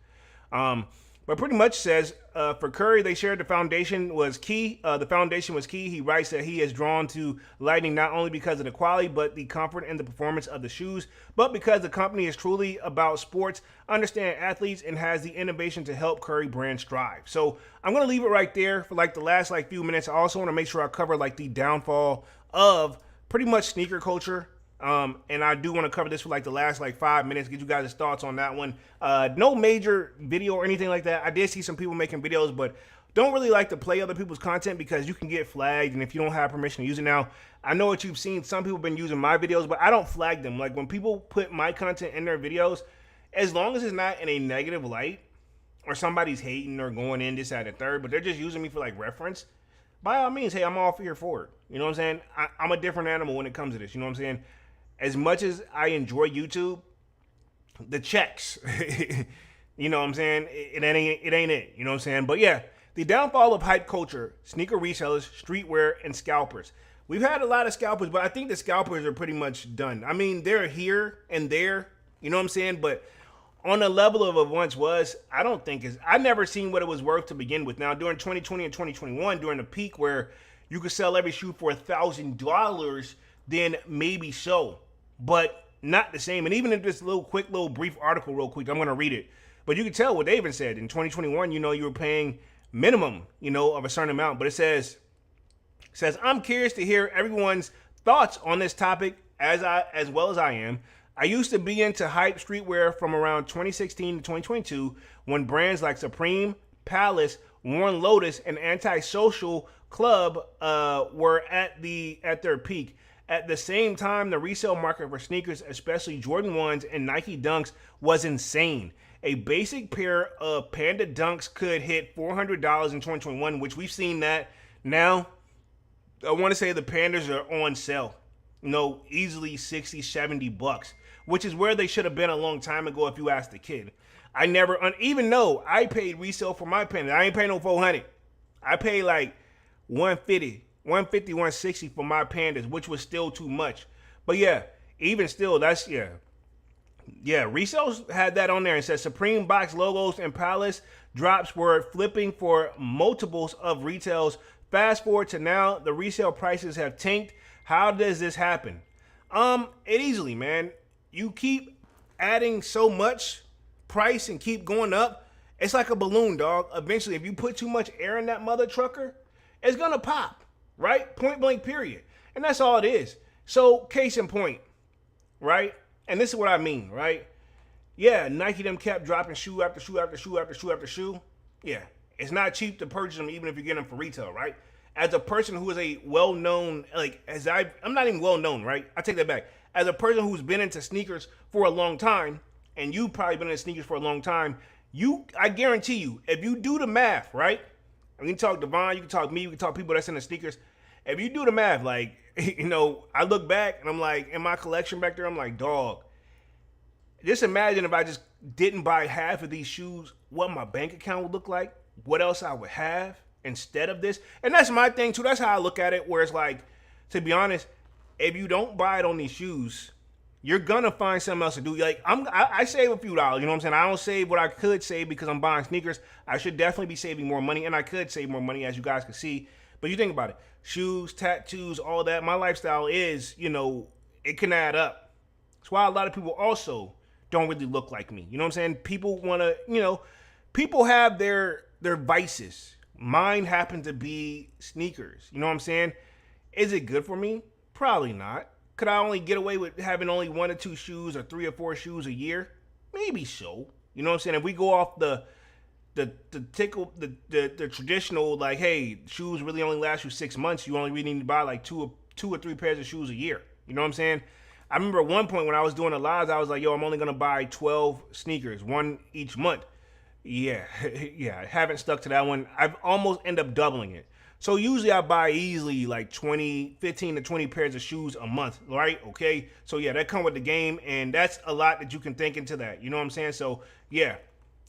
But But pretty much says for Curry, they shared the foundation was key. The foundation was key. He writes that he is drawn to Lightning not only because of the quality, but the comfort and the performance of the shoes, but because the company is truly about sports, understand athletes, and has the innovation to help Curry brand strive. So I'm gonna leave it right there for like the last like few minutes. I also want to make sure I cover like the downfall of pretty much sneaker culture. And I do want to cover this for like the last like 5 minutes, get you guys' thoughts on that one. No major video or anything like that. I did see some people making videos, but don't really like to play other people's content because you can get flagged, and if you don't have permission to use it. Now, I know what you've seen. Some people have been using my videos, but I don't flag them. Like when people put my content in their videos, as long as it's not in a negative light or somebody's hating or going in this, that, and third, but they're just using me for like reference, by all means, hey, I'm all here for it. You know what I'm saying? I'm a different animal when it comes to this. You know what I'm saying? As much as I enjoy YouTube, the checks, you know what I'm saying? It ain't it. You know what I'm saying? But yeah, the downfall of hype culture, sneaker resellers, streetwear, and scalpers. We've had a lot of scalpers, but I think the scalpers are pretty much done. I mean, they're here and there, you know what I'm saying? But on the level of it once was, I don't think I never seen what it was worth to begin with. Now, during 2020 and 2021, during the peak where you could sell every shoe for $1,000, then maybe so. But not the same. And even in this little brief article real quick, I'm going to read it. But you can tell what they even said. In 2021, you were paying minimum, of a certain amount. But it says, I'm curious to hear everyone's thoughts on this topic as well as I am. I used to be into hype streetwear from around 2016 to 2022 when brands like Supreme, Palace, Warren Lotus, and Antisocial Club were at their peak. At the same time, the resale market for sneakers, especially Jordan 1s and Nike Dunks, was insane. A basic pair of Panda Dunks could hit $400 in 2021, which we've seen that now. I want to say the Pandas are on sale. Easily 60, 70 bucks, which is where they should have been a long time ago if you asked the kid. Even though I paid resale for my Panda, I ain't paying no 400. I paid like 150, 160 for my Pandas, which was still too much. But yeah, even still, that's, yeah. Resales had that on there and said Supreme box logos and Palace drops were flipping for multiples of retails. Fast forward to now, the resale prices have tanked. How does this happen? It easily, man. You keep adding so much price and keep going up. It's like a balloon, dog. Eventually, if you put too much air in that mother trucker, it's gonna pop, right? Point blank, period. And that's all it is. So, case in point, right? And this is what I mean, right? Yeah, Nike them kept dropping shoe after shoe after shoe after shoe after shoe. Yeah, it's not cheap to purchase them even if you get them for retail, right? As a person who is a well-known, I'm not even well-known, right? I take that back. As a person who's been into sneakers for a long time, and you've probably been into sneakers for a long time, I guarantee you, if you do the math, right? We can talk Devon, you can talk me, you can talk people that's into sneakers. If you do the math, I look back and I'm like, in my collection back there, I'm like, dog, just imagine if I just didn't buy half of these shoes, what my bank account would look like, what else I would have instead of this. And that's my thing too. That's how I look at it, where it's like, to be honest, if you don't buy it on these shoes, you're gonna find something else to do. I save a few dollars, you know what I'm saying? I don't save what I could save because I'm buying sneakers. I should definitely be saving more money, and I could save more money, as you guys can see. But you think about it, shoes, tattoos, all that. My lifestyle is, it can add up. That's why a lot of people also don't really look like me. You know what I'm saying? People wanna, people have their vices. Mine happen to be sneakers. You know what I'm saying? Is it good for me? Probably not. Could I only get away with having only 1 or 2 shoes or 3 or 4 shoes a year? Maybe so. You know what I'm saying? If we go off the traditional, like, hey, shoes really only last you 6 months, you only really need to buy like two or three pairs of shoes a year. You know what I'm saying? I remember at one point when I was doing the lives, I was like, yo, I'm only gonna buy 12 sneakers, 1 each month. Yeah, I haven't stuck to that one. I've almost end up doubling it. So usually I buy easily like 15 to 20 pairs of shoes a month, right? Okay. So yeah, that come with the game, and that's a lot that you can think into that. You know what I'm saying? So yeah,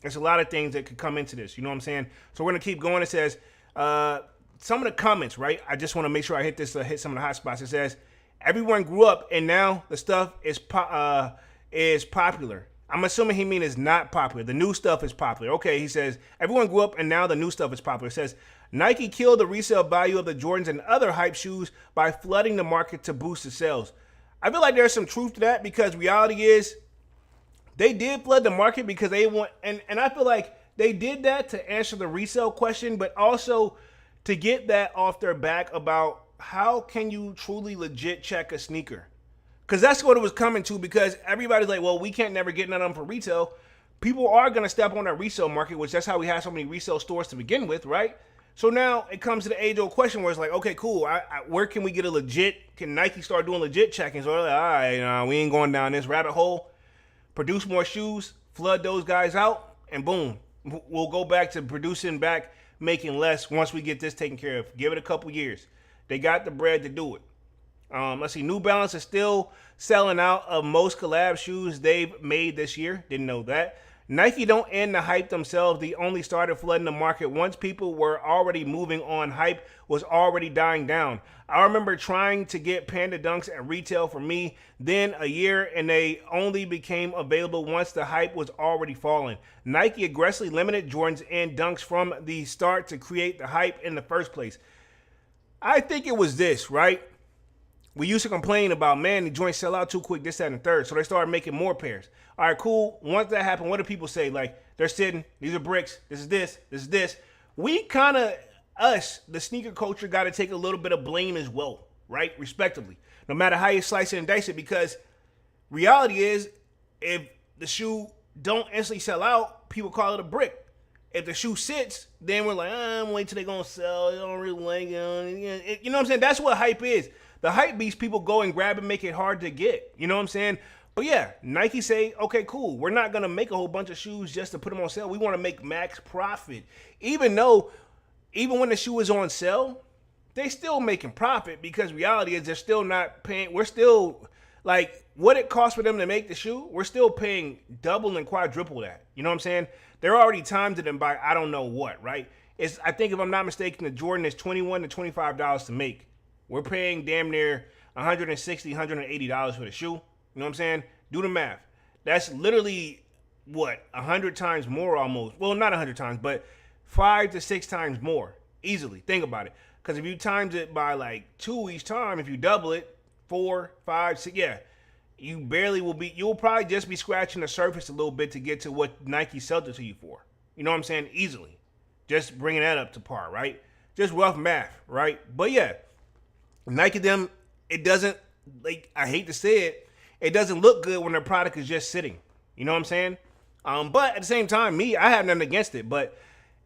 there's a lot of things that could come into this. You know what I'm saying? So we're gonna keep going. It says some of the comments, right? I just want to make sure I hit some of the hot spots. It says everyone grew up and now the stuff is popular. I'm assuming he means it's not popular. The new stuff is popular. Okay, he says, everyone grew up and now the new stuff is popular. It says, Nike killed the resale value of the Jordans and other hype shoes by flooding the market to boost the sales. I feel like there's some truth to that because reality is they did flood the market because they want, and I feel like they did that to answer the resale question, but also to get that off their back about how can you truly legit check a sneaker? Because that's what it was coming to, because everybody's like, well, we can't never get none of them for retail. People are going to step on that resale market, which that's how we have so many resale stores to begin with, right? So now it comes to the age-old question where it's like, okay, cool. Where can we get a legit, can Nike start doing legit check-ins? Or like, all right, we ain't going down this rabbit hole. Produce more shoes, flood those guys out, and boom. We'll go back to producing back, making less once we get this taken care of. Give it a couple years. They got the bread to do it. Let's see. New Balance is still selling out of most collab shoes they've made this year. Didn't know that. Nike don't end the hype themselves. They only started flooding the market once people were already moving on. Hype was already dying down. I remember trying to get Panda Dunks at retail for me then a year, and they only became available once the hype was already falling. Nike aggressively limited Jordans and Dunks from the start to create the hype in the first place. I think it was this, right? We used to complain about, man, the joints sell out too quick, this, that, and the third. So they started making more pairs. All right, cool. Once that happened, what do people say? Like, they're sitting, these are bricks, this is this, this is this. We kind of, the sneaker culture, got to take a little bit of blame as well, right? Respectively. No matter how you slice it and dice it, because reality is, if the shoe don't instantly sell out, people call it a brick. If the shoe sits, then we're like, I'm waiting till they're going to sell. They don't really like it. You know what I'm saying? That's what hype is. The hype beast, people go and grab and make it hard to get. You know what I'm saying? But yeah, Nike say, okay, cool. We're not going to make a whole bunch of shoes just to put them on sale. We want to make max profit. Even when the shoe is on sale, they still making profit, because reality is they're still not paying. We're still, like, what it costs for them to make the shoe, we're still paying double and quadruple that. You know what I'm saying? They're already timed it and by I don't know what, right? I think if I'm not mistaken, the Jordan is $21 to $25 to make. We're paying damn near $160, $180 for the shoe. You know what I'm saying? Do the math. That's literally, what, 100 times more almost. Well, not 100 times, but 5 to 6 times more. Easily. Think about it. Because if you times it by like 2 each time, if you double it, 4, 5, 6, yeah, you'll probably just be scratching the surface a little bit to get to what Nike sold it to you for. You know what I'm saying? Easily. Just bringing that up to par, right? Just rough math, right? But yeah, Nike them, it doesn't, like, I hate to say it doesn't look good when their product is just sitting. You know what I'm saying? But at the same time, I have nothing against it, but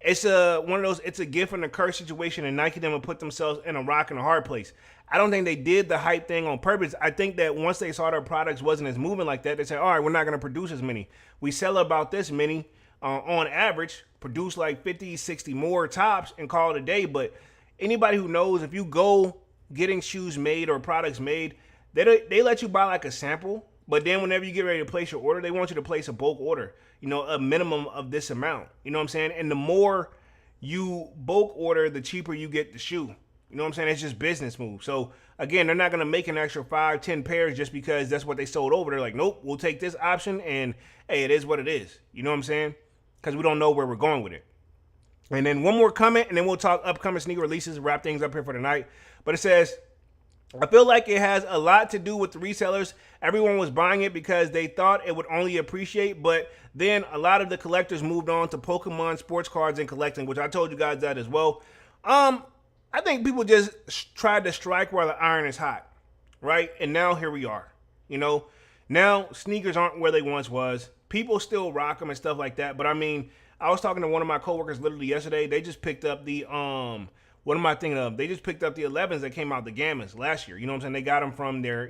it's it's a gift and a curse situation, and Nike them will put themselves in a rock and a hard place. I don't think they did the hype thing on purpose. I think that once they saw their products wasn't as moving like that, they said, all right, we're not going to produce as many. We sell about this many on average, produce like 50, 60 more tops and call it a day. But anybody who knows, if you go getting shoes made or products made, they let you buy like a sample. But then whenever you get ready to place your order, they want you to place a bulk order, a minimum of this amount. You know what I'm saying? And the more you bulk order, the cheaper you get the shoe. You know what I'm saying? It's just business move. So again, they're not going to make an extra 5, 10 pairs just because that's what they sold over. They're like, nope, we'll take this option, and hey, it is what it is. You know what I'm saying? Because we don't know where we're going with it. And then one more comment, and then we'll talk upcoming sneaker releases, wrap things up here for tonight. But it says, I feel like it has a lot to do with the resellers. Everyone was buying it because they thought it would only appreciate, but then a lot of the collectors moved on to Pokemon, sports cards, and collecting, which I told you guys that as well. I think people just tried to strike while the iron is hot, right? And now here we are. Now sneakers aren't where they once was. People still rock them and stuff like that. But I mean, I was talking to one of my coworkers literally yesterday. They just picked up the what am I thinking of? They just picked up the 11s that came out, the Gammas, last year. You know what I'm saying? They got them from their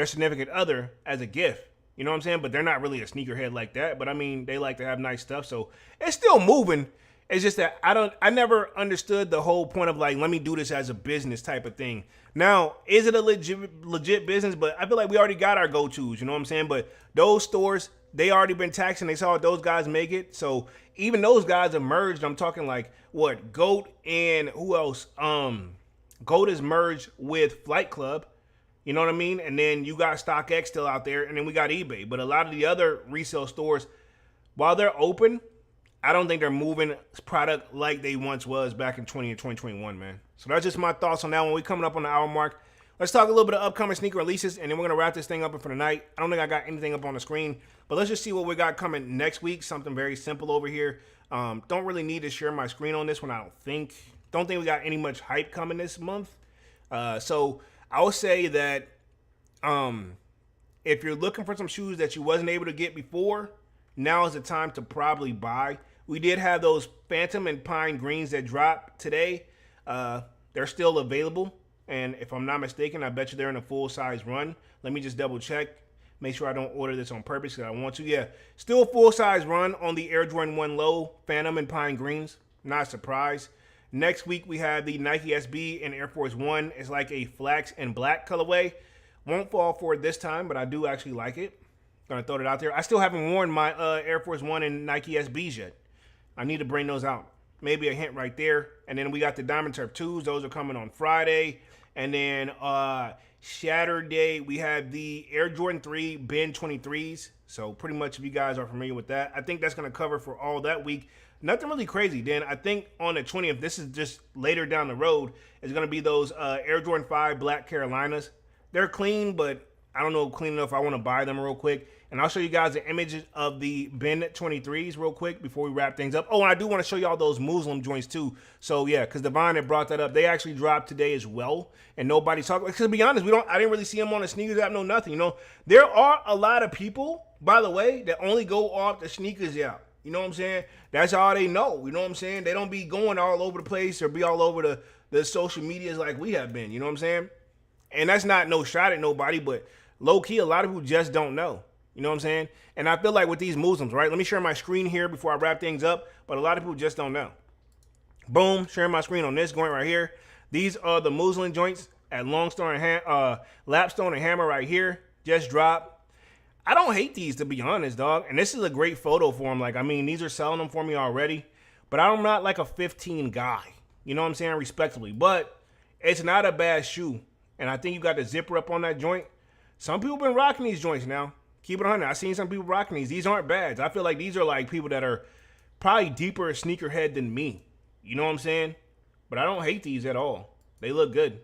significant other as a gift. You know what I'm saying? But they're not really a sneakerhead like that. But I mean, they like to have nice stuff. So it's still moving. It's just that I never understood the whole point of like, let me do this as a business type of thing. Now, is it a legit business? But I feel like we already got our go-tos, you know what I'm saying? But those stores, they already been taxing. They saw those guys make it. So even those guys have merged. I'm talking like what, GOAT and who else? GOAT is merged with Flight Club. You know what I mean? And then you got StockX still out there, and then we got eBay. But a lot of the other resale stores, while they're open, I don't think they're moving product like they once was back in 20 and 2021, man. So that's just my thoughts on that one. We're coming up on the hour mark. Let's talk a little bit of upcoming sneaker releases, and then we're going to wrap this thing up for the night. I don't think I got anything up on the screen, but let's just see what we got coming next week. Something very simple over here. Don't really need to share my screen on this one, I don't think. Don't think we got any much hype coming this month. So I would say that if you're looking for some shoes that you wasn't able to get before, now is the time to probably buy. We did have those Phantom and Pine Greens that dropped today. They're still available. And if I'm not mistaken, I bet you they're in a full-size run. Let me just double check. Make sure I don't order this on purpose because I want to. Yeah, still full-size run on the Air Jordan 1 Low, Phantom and Pine Greens. Not surprised. Next week, we have the Nike SB and Air Force One. It's like a flax and black colorway. Won't fall for it this time, but I do actually like it. Gonna throw it out there. I still haven't worn my Air Force One and Nike SBs yet. I need to bring those out. Maybe a hint right there. And then we got the Diamond Turf 2s. Those are coming on Friday. And then Saturday, we have the Air Jordan 3 Ben 23s. So pretty much if you guys are familiar with that, I think that's going to cover for all that week. Nothing really crazy. Then I think on the 20th, this is just later down the road, is going to be those Air Jordan 5 Black Carolinas. They're clean, but I don't know clean enough. I want to buy them real quick. And I'll show you guys the images of the Ben 23s real quick before we wrap things up. Oh, and I do want to show y'all those Muslim joints too. So yeah, because Devon had brought that up. They actually dropped today as well. And nobody talked. Because to be honest, I didn't really see them on the sneakers app, no nothing. You know, there are a lot of people, by the way, that only go off the sneakers app. You know what I'm saying? That's all they know. You know what I'm saying? They don't be going all over the place or be all over the social medias like we have been. You know what I'm saying? And that's not no shot at nobody, but low key, a lot of people just don't know. You know what I'm saying? And I feel like with these Muslims, right? Let me share my screen here before I wrap things up. But a lot of people just don't know. Boom, sharing my screen on this joint right here. These are the Muslim joints at Lapstone and Hammer right here. Just dropped. I don't hate these, to be honest, dog. And this is a great photo for them. Like, I mean, these are selling them for me already. But I'm not like a 15 guy. You know what I'm saying? Respectfully. But it's not a bad shoe. And I think you got the zipper up on that joint. Some people been rocking these joints now. Keep it 100. I've seen some people rocking these. These aren't bads. I feel like these are like people that are probably deeper sneakerhead than me. You know what I'm saying? But I don't hate these at all. They look good.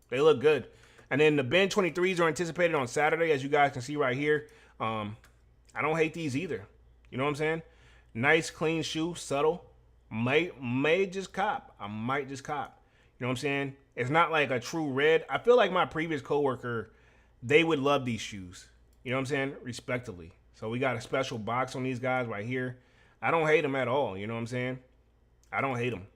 They look good. And then the Ben 23s are anticipated on Saturday, as you guys can see right here. I don't hate these either. You know what I'm saying? Nice, clean shoe, subtle. May just cop. I might just cop. You know what I'm saying? It's not like a true red. I feel like my previous coworker, they would love these shoes. You know what I'm saying? Respectively. So we got a special box on these guys right here. I don't hate them at all. You know what I'm saying? I don't hate them.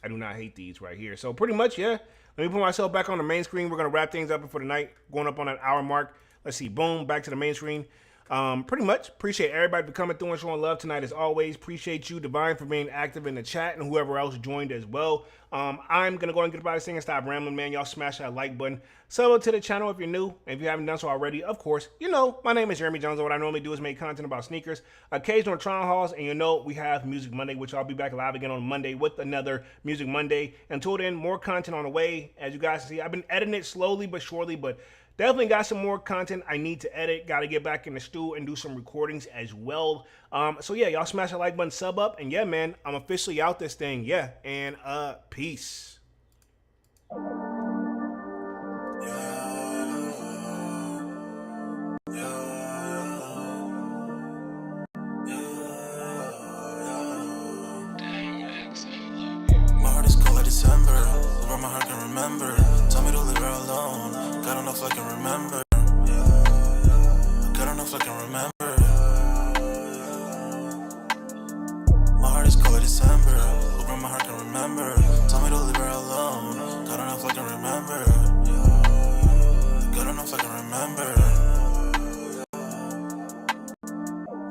I do not hate these right here. So pretty much, yeah. Let me put myself back on the main screen. We're going to wrap things up for the night. Going up on that hour mark. Let's see. Boom. Back to the main screen. Pretty much appreciate everybody for coming through and showing love tonight as always. Appreciate you, Divine, for being active in the chat and whoever else joined as well. I'm gonna go and get about this thing and stop rambling, man. Y'all smash that like button. Sub to the channel if you're new. And if you haven't done so already, of course, you know my name is Jeremy Jones, and what I normally do is make content about sneakers, occasional trial hauls, and you know we have Music Monday, which I'll be back live again on Monday with another Music Monday. Until then, more content on the way. As you guys see, I've been editing it slowly but surely, but definitely got some more content I need to edit. Got to get back in the stew and do some recordings as well. So yeah, y'all smash that like button, sub up, and yeah, man, I'm officially out this thing. Yeah, and peace. My heart is cold like December, over my heart can remember. Tell me to leave her alone. God enough I can remember. God enough I can remember. My heart is cold like December, over my heart can remember. Tell me to leave her alone. God enough I can remember. God enough I can remember.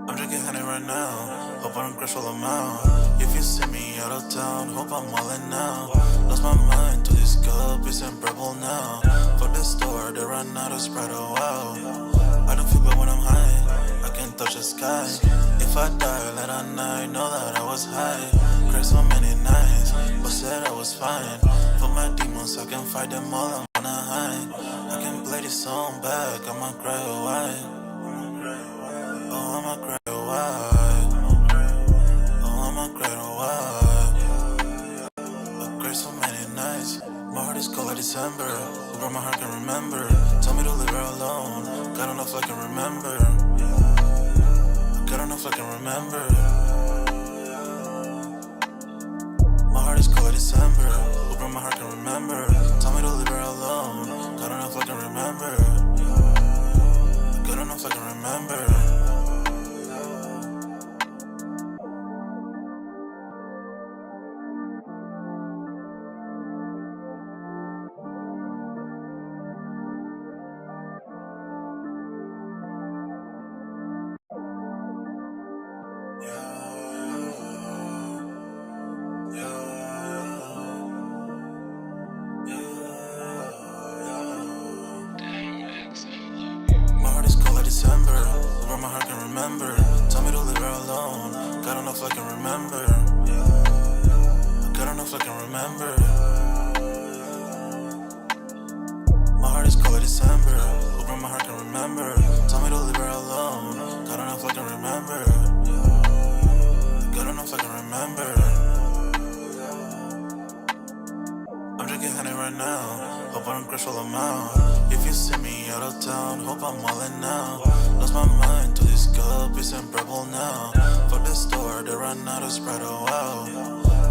I'm drinking honey right now. Hope I don't crash while I'm out. If you see me out of town, hope I'm wildin' now. Lost my mind to this cup, it's unbearable now. For the store, they run out of Sprite, oh wow. I don't feel bad when I'm high, I can't touch the sky. If I die late at night, know that I was high. Cried so many nights, but said I was fine. For my demons, I can fight them all, I'm on a high. I can play this song back, I'ma cry away. Oh, I'ma cry away. Oh, I'ma cry away. I cried so many nights. My heart is cold like December. Who my heart can remember? Tell me to leave her alone. God don't know if I can remember. God don't know if I can remember. My heart is cold like December. Who my heart can remember? Tell me to leave her alone. God don't know if I can remember. God don't know if I can remember. My heart is cold like December. Who my heart can remember? Tell me to leave her alone. God don't know if I can remember. God don't know if I can remember. My heart is cold like December. Who my heart can remember? Tell me to leave her alone. God don't know if I can remember. God don't know if I can remember. I'm drinking honey right now. Hope I don't crush all amount. If you see me out of town, hope I'm wildin' now. Lost my mind to this cup, it's unbearable now. Fuck the store, they run out of Sprite, oh wow.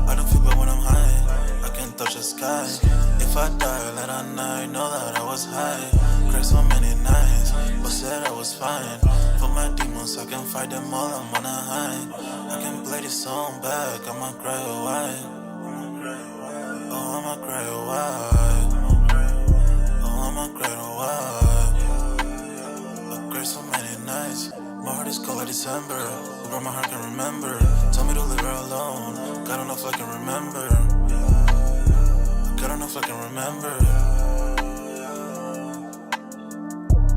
I don't feel bad when I'm high, I can't touch the sky. If I die late at night, know that I was high. Cried so many nights, but said I was fine. For my demons, I can fight them all, I'm on a high. I can play this song back, I'ma cry away. Oh, I'ma cry away. Oh, I'ma cry away. I cried so many nights. My heart is cold like December. Who my heart can remember? Tell me to leave her alone. God don't know if I can remember. God don't know if I can remember.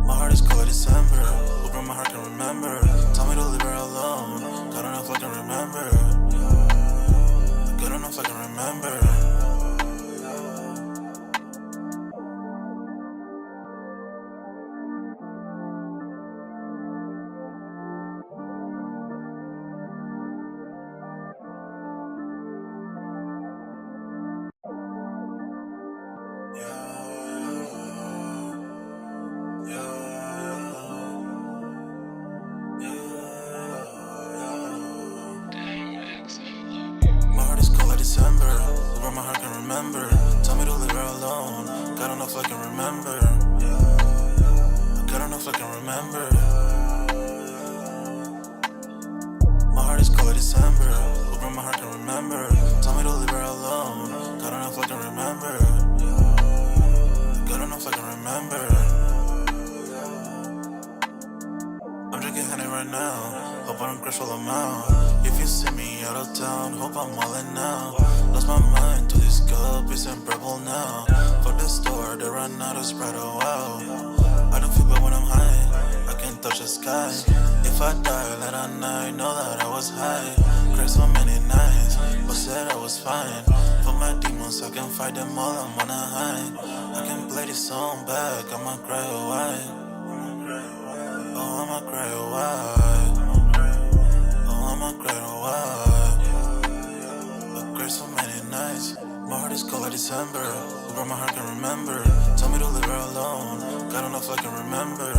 My heart is cold like December. Who my heart can remember? Tell me to leave her alone. God don't know if I can remember. God don't know if I can remember. My heart is cold like December. Who my heart can remember? Tell me to leave her alone. God don't know if I can remember. God don't know if I can remember. My heart is cold like December. Who my heart can remember? Tell me to leave her alone. God don't know if I can remember. God don't know if I can remember. I'm drinking honey right now. Hope I don't crush all amount. If you see me out of town, hope I'm wildin' now. Lost my mind to this cup, it's unbearable now. Fuck the store, they run out of Sprite, oh wow. I don't feel bad when I'm high, I can't touch the sky. If I die late at night, know that I was high. Cried so many nights, but said I was fine. For my demons, I can fight them all, I'm on a high. I can play this song back, I'ma cry away. Oh, I'ma cry away. Oh, I'ma cry away. I cried so many nights. My heart is cold like December. Who my heart can remember? Tell me to leave her alone. God don't know if I can remember.